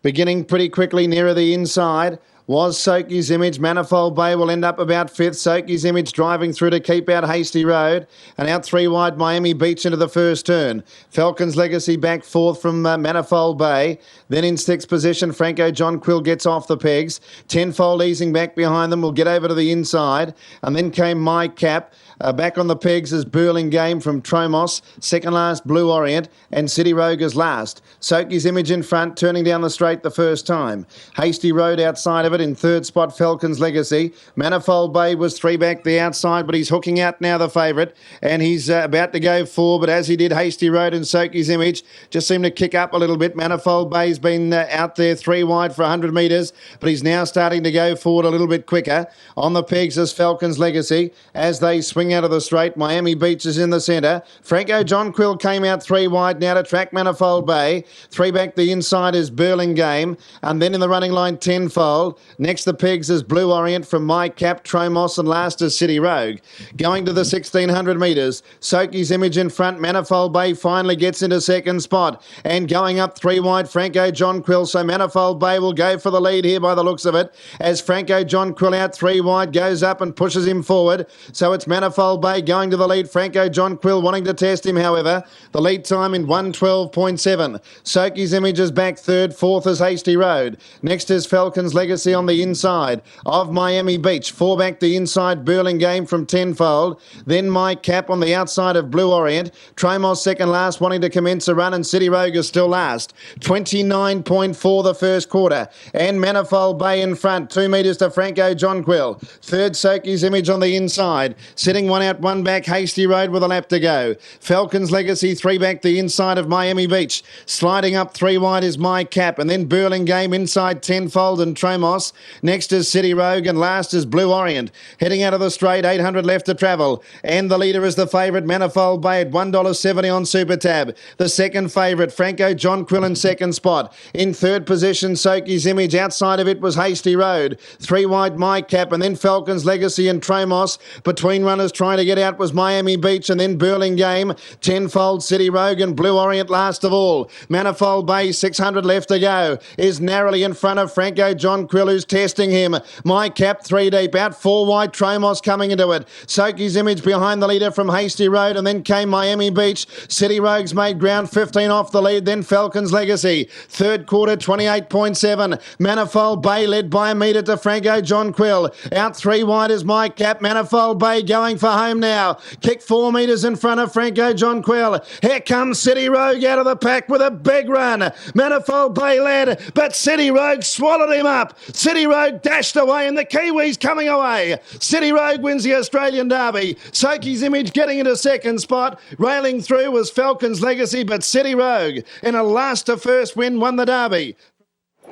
Beginning pretty quickly nearer the inside was Soakie's Image. Manifold Bay will end up about 5th. Soakie's Image driving through to keep out Hasty Road. And out 3 wide, Miami Beach into the first turn. Falcon's Legacy back 4th from Manifold Bay. Then in 6th position, Franco John Quill gets off the pegs. Tenfold easing back behind them will get over to the inside. And then came My Cap. Back on the pegs is Burling Game from Tromos. Second last, Blue Orient. And City Rogue is last. Soakie's Image in front, turning down the straight the first time. Hasty Road outside of it favourite. In third spot, Falcon's Legacy. Manifold Bay was 3 back the outside, but he's hooking out now, the favourite. And he's about to go 4, but as he did Hasty Road and Soki's Image, just seemed to kick up a little bit. Manifold Bay's been out there 3 wide for 100 metres, but he's now starting to go forward a little bit quicker. On the pegs is Falcon's Legacy. As they swing out of the straight, Miami Beach is in the centre. Franco John Quill came out 3 wide now to track Manifold Bay. 3 back the inside is Burling Game. And then in the running line, Tenfold. Next the pegs is Blue Orient from My Cap, Tromos, and last is City Rogue. Going to the 1600 metres, Soki's Image in front. Manifold Bay finally gets into second spot. And going up 3 wide, Franco John Quill. So Manifold Bay will go for the lead here by the looks of it. As Franco John Quill out 3 wide, goes up and pushes him forward. So it's Manifold Bay going to the lead. Franco John Quill wanting to test him, however. The lead time in 1:12.7. Soki's Image is back third. Fourth is Hasty Road. Next is Falcon's Legacy on the inside of Miami Beach. 4 back the inside, Burling Game from Tenfold. Then My Cap on the outside of Blue Orient. Tromos second last, wanting to commence a run, and City Rogue is still last. 29.4 the first quarter. And Manifold Bay in front. 2 metres to Franco John Quill. Third, Soki's Image on the inside. Sitting 1 out, 1 back, Hasty Road with a lap to go. Falcon's Legacy 3 back the inside of Miami Beach. Sliding up 3 wide is My Cap, and then Burling Game inside Tenfold and Tromos. Next is City Rogue, and last is Blue Orient. Heading out of the straight, 800 left to travel. And the leader is the favourite, Manifold Bay, at $1.70 on Super Tab. The second favourite, Franco John Quill in second spot. In third position, Soki's Image. Outside of it was Hasty Road. 3 wide, My Cap, and then Falcon's Legacy and Tromos. Between runners trying to get out was Miami Beach, and then Burling Game. Tenfold, City Rogue, and Blue Orient last of all. Manifold Bay, 600 left to go, is narrowly in front of Franco John Quill, who's testing him. My Cap 3 deep, out 4 wide, Tromos coming into it. Soki's Image behind the leader from Hasty Road, and then came Miami Beach. City Rogues made ground, 15 off the lead, then Falcon's Legacy. Third quarter, 28.7. Manifold Bay led by a metre to Franco John Quill. Out 3 wide is My Cap. Manifold Bay going for home now. Kick 4 metres in front of Franco John Quill. Here comes City Rogue out of the pack with a big run. Manifold Bay led, but City Rogue swallowed him up. City Rogue dashed away, and the Kiwis coming away. City Rogue wins the Australian Derby. Soki's Image getting into second spot. Railing through was Falcon's Legacy, but City Rogue, in a last to first win, won the Derby.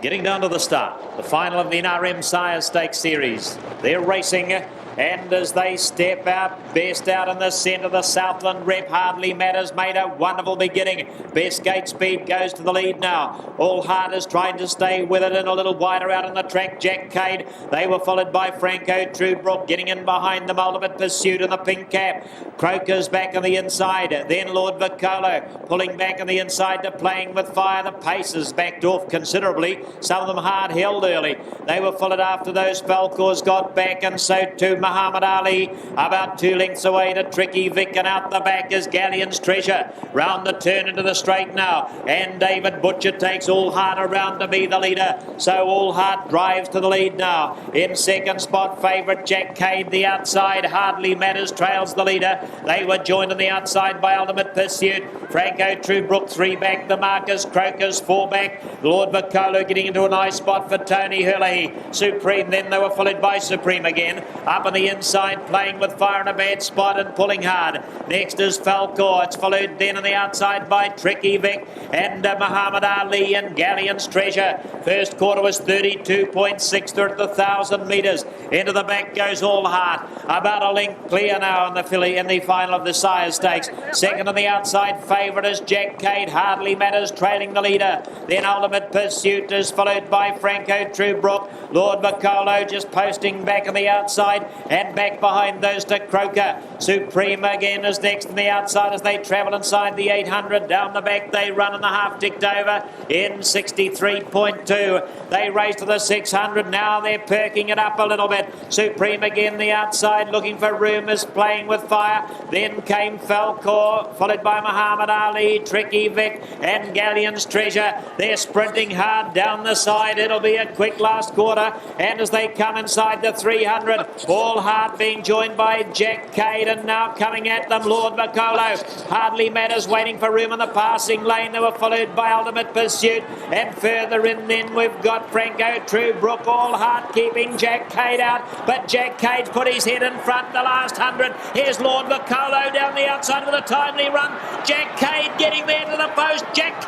Getting down to the start, the final of the NRM Sire Stakes series. They're racing, and as they step out, best out in the centre, the Southland rep Hardly Matters made a wonderful beginning. Best Gate Speed goes to the lead now. All Heart is trying to stay with it, and a little wider out on the track, Jack Cade. They were followed by Franco Truebrook, getting in behind them, Ultimate Pursuit in the pink cap. Croker's back on the inside, then Lord Vicolo pulling back on the inside to Playing with Fire. The paces backed off considerably, some of them hard held early. They were followed after those. Falcors got back, and so too Muhammad Ali, about 2 lengths away to Tricky Vic, and out the back is Galleon's Treasure. Round the turn into the straight now, and David Butcher takes All Heart around to be the leader. So All Heart drives to the lead now. In second spot, favourite Jack Cade, the outside. Hardly Matters trails the leader. They were joined on the outside by Ultimate Pursuit. Franco Truebrook 3 back, the Marcus Crocus 4 back. Lord Vicolo getting into a nice spot for Tony Hurley. Supreme, then they were followed by Supreme again. Up on the inside, Playing with Fire in a bad spot and pulling hard. Next is Falcor. It's followed then on the outside by Tricky Vic and Muhammad Ali and Galleon's Treasure. First quarter was 32.6. They're at the 1,000 metres. Into the back goes All Heart. About a length clear now in the filly in the final of the Sire Stakes. Second on the outside, favourite is Jack Cade. Hardly Matters trailing the leader. Then Ultimate Pursuit is followed by Franco Truebrook. Lord Vicolo just posting back on the outside, and back behind those to Croker. Supreme again is next on the outside as they travel inside the 800. Down the back they run, and the half ticked over in 63.2. They race to the 600. Now they're perking it up a little bit. Supreme again the outside, looking for room, is Playing with Fire. Then came Falcor, followed by Muhammad Ali, Tricky Vic, and Galleon's Treasure. They're sprinting hard down the side. It'll be a quick last quarter, and as they come inside the 300, All All Heart being joined by Jack Cade, and now coming at them, Lord Bacolo. Hardly Matters waiting for room in the passing lane. They were followed by Ultimate Pursuit, and further in then we've got Franco True Brook. All Heart keeping Jack Cade out, but Jack Cade's put his head in front the last 100. Here's Lord Bacolo down the outside with a timely run. Jack Cade getting there to the post. Jack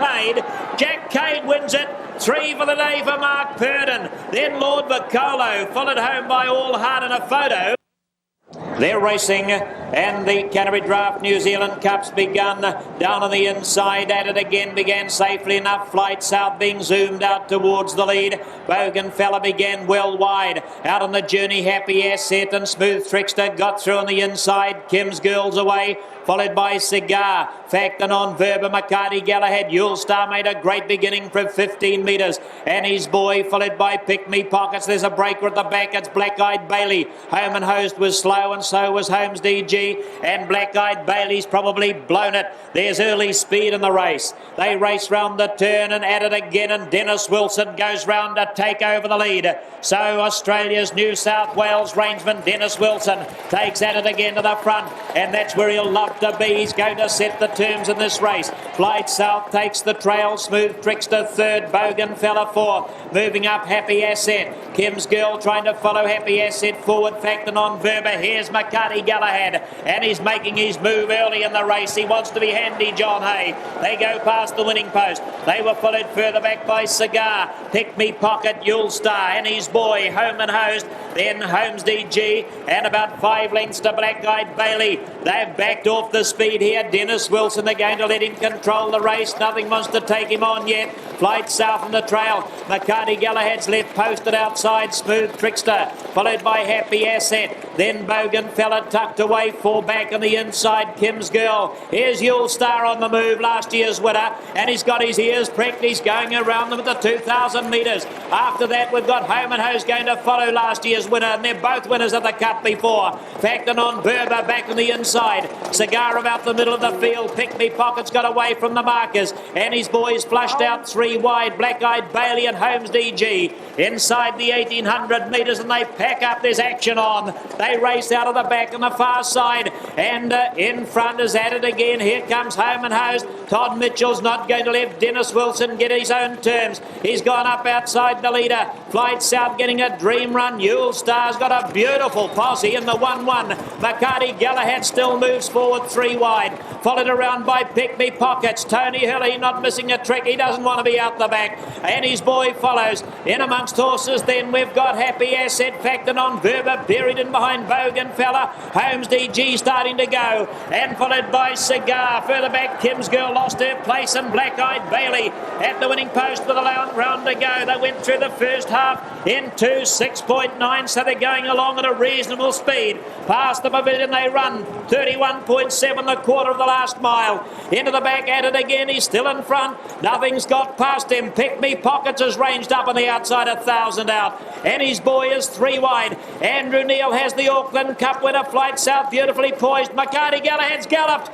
Cade wins it. 3 for the day for Mark Purdon. Then Lord Bacolo, followed home by All Heart in a photo. They're racing, and the Canterbury Draft New Zealand Cup's begun. Down on the inside, at it again, began safely enough. Flight South being zoomed out towards the lead. Bougainfella began well wide. Out on the journey, Happy Asset and Smooth Trickster got through on the inside. Kim's Girls away, followed by Cigar. Facton on Verba, McCarty Galahad. Yule Star made a great beginning from 15 metres. Annie's Boy, followed by Pick Me Pockets. There's a breaker at the back. It's Black Eyed Bailey. Home and Host was slow, and so was Holmes DG. And Black Eyed Bailey's probably blown it. There's early speed in the race. They race round the turn and at it again, and Dennis Wilson goes round to take over the lead. So Australia's New South Wales rangeman Dennis Wilson takes at it again to the front, and that's where he'll love to be. He's going to set the terms in this race. Flight South takes the trail. Smooth Trickster third. Bougainfella fourth. Moving up, Happy Asset. Kim's Girl trying to follow Happy Asset forward. Facton on Verba. Here's McCarty Galahad, and he's making his move early in the race. He wants to be handy, John Hay. They go past the winning post. They were followed further back by Cigar, Pick Me Pocket, Yule Star, and his boy, Home and Host. Then Holmes DG, and about 5 lengths to Black Eyed Bailey. They've backed off the speed here. Dennis Wilson, they're going to let him control the race. Nothing wants to take him on yet. Flight South on the trail. McCarty Galahad's left posted outside. Smooth Trickster, followed by Happy Asset. Then Bougainfella tucked away, 4 back on the inside. Kim's Girl. Here's Yule Star on the move, last year's winner, and he's got his ears pricked. He's going around them at the 2,000 metres. After that, we've got Home and Host going to follow last year's winner, and they're both winners of the Cup before. Facton on Berber back on the inside. Cigar about the middle of the field. Pick Me Pockets got away from the markers, and his boys flushed out 3 wide. Black Eyed Bailey and Holmes DG inside the 1,800 metres, and they pack up. There's action on. They race out of the back on the far side, and in front is at it again. Here comes Home and Host. Todd Mitchell's not going to let Dennis Wilson get his own terms. He's gone up outside the leader. Flight South getting a dream run. Yule Star's got a beautiful posse in the 1-1. McCarty Galahad still moves forward 3 wide, followed around by Pick Me Pockets. Tony Hurley not missing a trick. He doesn't want to be out the back, and his boy follows. In amongst horses then we've got Happy Asset. Facton on Verba, buried in behind Bougainfella. Holmes DG starting to go, and followed by Cigar. Further back, Kim's Girl lost her place, and Black Eyed Bailey at the winning post with a round to go. They went through the first half into 6.9, so they're going along at a reasonable speed. Past the pavilion they run 31.7, the quarter of the last mile. Into the back, at it again. He's still in front. Nothing's got past him. Pick Me Pockets is ranged up on the outside, 1,000 out, and his boy is 3 wide. Andrew Neal has the Auckland Cup winner. Flight South beautifully poised. McCarty Galahad's galloped.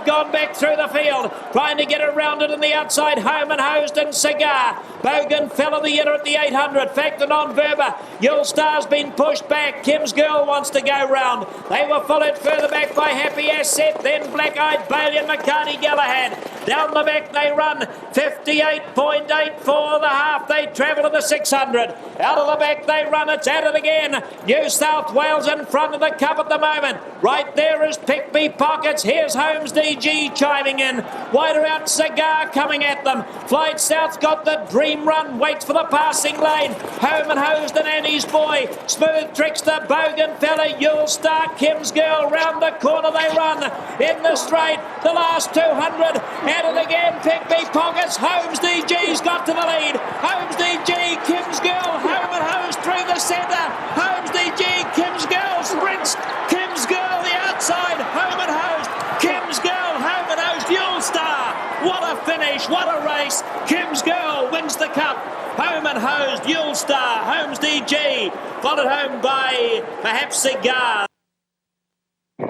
Gone back through the field, trying to get around it on the outside. Home and Host and Cigar. Bougainfella the inner at the 800. Facton on Verba. Yule Star's been pushed back. Kim's Girl wants to go round. They were followed further back by Happy Asset, then Black Eyed Bailey and McCarty Galahad. Down the back they run 58.8 for the half. They travel to the 600. Out of the back they run. It's at it again. New South Wales in front of the Cup at the moment. Right there is Pick Me Pockets. Here's Holmes DG chiming in. Wider out Cigar coming at them. Flight South's got the dream run. Waits for the passing lane. Home and Host and Annie's Boy. Smooth Trickster, Bougainfella, Yule Star, Kim's Girl. Round the corner they run. In the straight, the last 200. At it again, Pick Me Pockets. Holmes DG's got to the lead. Holmes DG, Kim's Girl, Home and Host through the centre. Holmes DG, Kim's Girl sprints. Kim's Girl the outside. Home and Host. Kim's Girl, Home and Host, Yule Star. What a finish, what a race. Kim's Girl wins the Cup. Home and Host, Yule Star, Holmes DG, followed home by perhaps Cigar.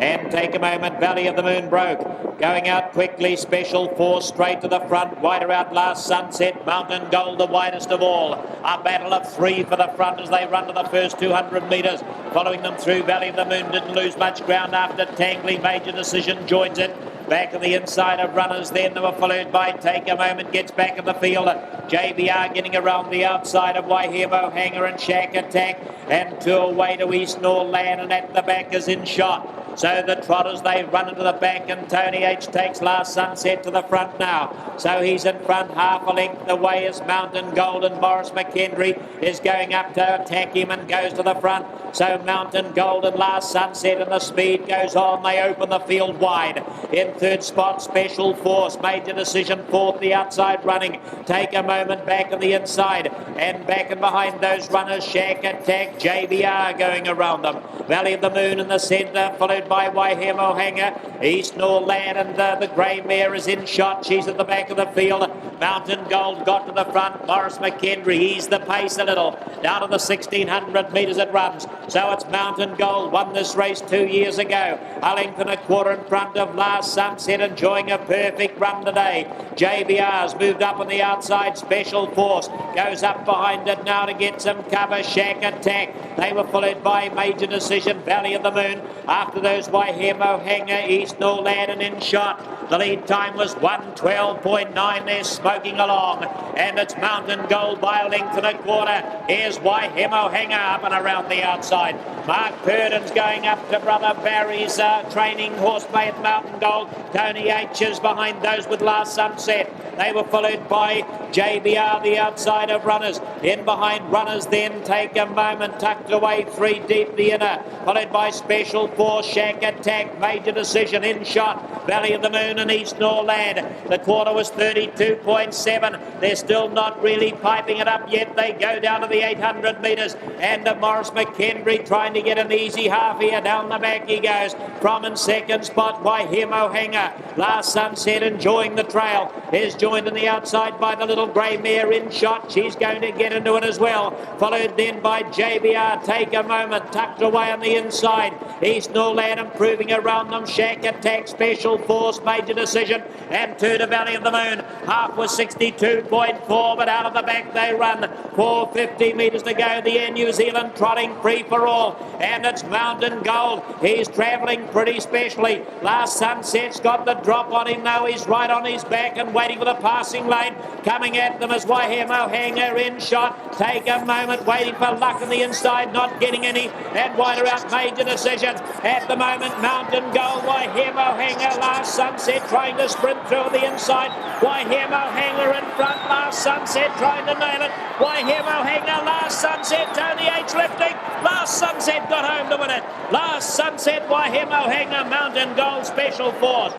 and Take a Moment. Valley of the Moon broke. Going out quickly, Special Force straight to the front. Wider out Last Sunset. Mountain Gold the widest of all. A battle of three for the front as they run to the first 200 metres. Following them through, Valley of the Moon didn't lose much ground after Tangling. Major Decision joins it. Back on the inside of runners, then they were followed by Take a Moment, gets back in the field. JBR getting around the outside of Waihemo, Hanger and Shack Attack, and two away to East Norland, and at the back is In Shot. So the Trotters, they run into the back, and Tony H takes Last Sunset to the front now. So he's in front, half a length away is Mountain Gold, and Morris McHenry is going up to attack him and goes to the front. So Mountain Gold and Last Sunset, and the speed goes on. They open the field wide. In third spot, Special Force. Major Decision fourth, the outside running. Take a Moment back on the inside. And back and behind those runners, Shack Attack, JBR going around them. Valley of the Moon in the centre, followed by Waihemo Hanger. East Norland, and the grey mare is In Shot. She's at the back of the field. Mountain Gold got to the front. Morris McHenry, he's the pace a little. Down to the 1600 metres it runs. So it's Mountain Gold, won this race 2 years ago. A length and a quarter in front of Last Sunset, enjoying a perfect run today. JBR's moved up on the outside. Special Force goes up behind it now to get some cover. Shack Attack. They were followed by Major Decision, Valley of the Moon. After those, Waihemo Hanger, East Norland and In Shot. The lead time was 1:12.9. They're smoking along. And it's Mountain Gold by a length and a quarter. Here's Waihemo Hanger up and around the outside. Mark Purdon's going up to Brother Barry's training horse bay at Mountain Gold. Tony H is behind those with Last Sunset. They were followed by JBR, the outside of runners. In behind runners, then Take a Moment, tucked away three deep the inner. Followed by Special Force, Shack Attack, Major Decision, In Shot, Valley of the Moon and East Norland. The quarter was 32.7. They're still not really piping it up yet. They go down to the 800 metres. And Morris McHenry trying to get an easy half here. Down the back he goes. From in second spot, Waihemo Hanger. Last Sunset enjoying the trail. Is joined on the outside by the little grey mare In Shot. She's going to get into it as well. Followed then by JBR, Take a Moment, tucked away on the inside. East Norland improving around them. Shack Attack, Special Force, Major Decision, and two to Valley of the Moon. Half was 62.4, but out of the back they run. 450 metres to go. The Air New Zealand trotting free for all. And it's Mountain Gold. He's travelling pretty specially. Last Sunset's got the drop on him now. He's right on his back and waiting for the passing lane. Coming at them is Waihemo Hanger, In Shot. Take a Moment, waiting for luck on the inside, not getting any. And wider out, Major Decision. At the moment, Mountain Gold, Waihemo Hanger, Last Sunset trying to sprint through the inside. Waihemo Hanger in front, Last Sunset trying to nail it. Waihemo Hanger, Last Sunset, Tony H lifting. Last Sunset got home to win it. Last Sunset, Waihemo Hanger, Mountain Gold, Special Force.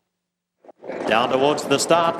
Down towards the start.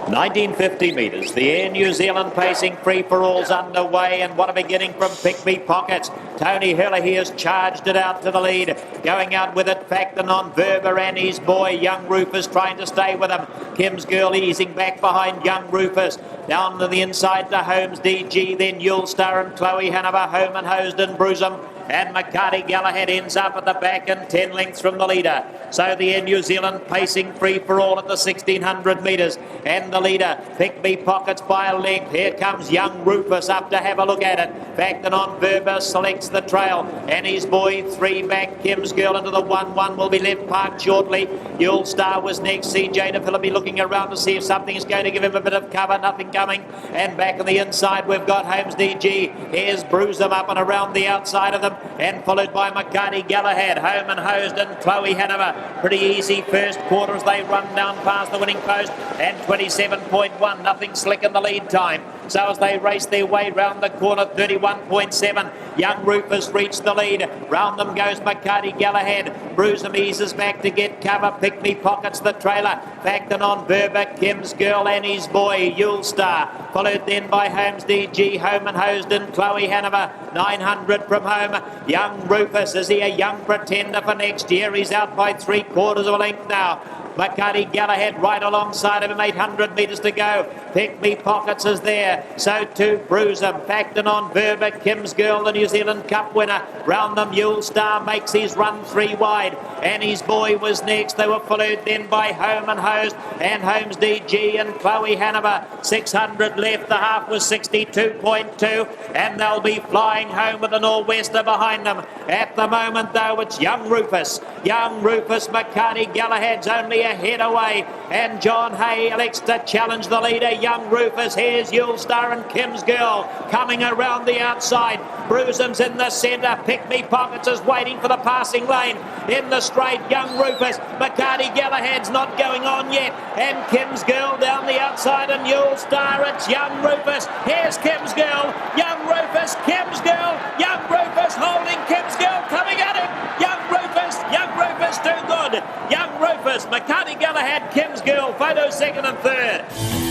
1950 metres. The Air New Zealand pacing free for all's underway, and what a beginning from Pick Me Pockets. Tony Hurley has charged it out to the lead. Going out with it, Facton on Verber and his boy. Young Rufus trying to stay with him. Kim's Girl easing back behind Young Rufus. Down to the inside to Holmes DG, then Yulestar and Chloe Hanover, Home and Hosden, Bruisem. And McCarty Galahad ends up at the back and 10 lengths from the leader. So the Air New Zealand pacing free for all at the 1600 metres. And the leader, Pick Me Pockets by a length. Here comes Young Rufus up to have a look at it. Facton on Verber selects the trail. And his boy, three back. Kim's Girl into the 1-1 will be left parked shortly. Yulestar was next. CJ de Philippi looking around to see if something is going to give him a bit of cover. Nothing coming. And back on the inside, we've got Holmes DG. Here's Bruisem up and around the outside of them. And followed by McCarty Galahad, Home and Hosden, Chloe Hanover. Pretty easy first quarter as they run down past the winning post. And 27.1, nothing slick in the lead time. So as they race their way round the corner, 31.7. Young Rufus reached the lead. Round them goes McCarty Galahad. Bruisem eases back to get cover. Pick Me Pockets the trailer. Facton on Verber, Kim's Girl and his boy, Yulestar. Followed then by Holmes DG, Home and Hosden, Chloe Hanover. 900 from home. Young Rufus, is he a young pretender for next year? He's out by 3/4 of a length now. McCarty Galahad right alongside of him, 800 metres to go. Pick Me Pockets is there. So too Bruisem. Packed in on Verba, Kim's Girl, the New Zealand Cup winner. Round them, Mule Star makes his run 3 wide. Annie's Boy was next. They were followed then by Home and Host and Holmes DG and Chloe Hanover. 600 left. The half was 62.2, and they'll be flying home with the Nor'wester behind them. At the moment, though, it's Young Rufus. Young Rufus, McCarty Galahad's only a head away, and John Hay elects to challenge the leader. Young Rufus, here's Yule Star and Kim's Girl coming around the outside. Bruisem's in the centre. Pick Me Pockets is waiting for the passing lane. In the straight, Young Rufus. McCarty Galahad's not going on yet, and Kim's Girl down the outside, and Yule Star. It's Young Rufus. Here's Kim's Girl. Young Rufus, Kim's Girl. Young Rufus holding Kim's Girl, coming at him. Young Rufus too good. Young Rufus, McCarty Galahad, Kim's Girl, photo second and third.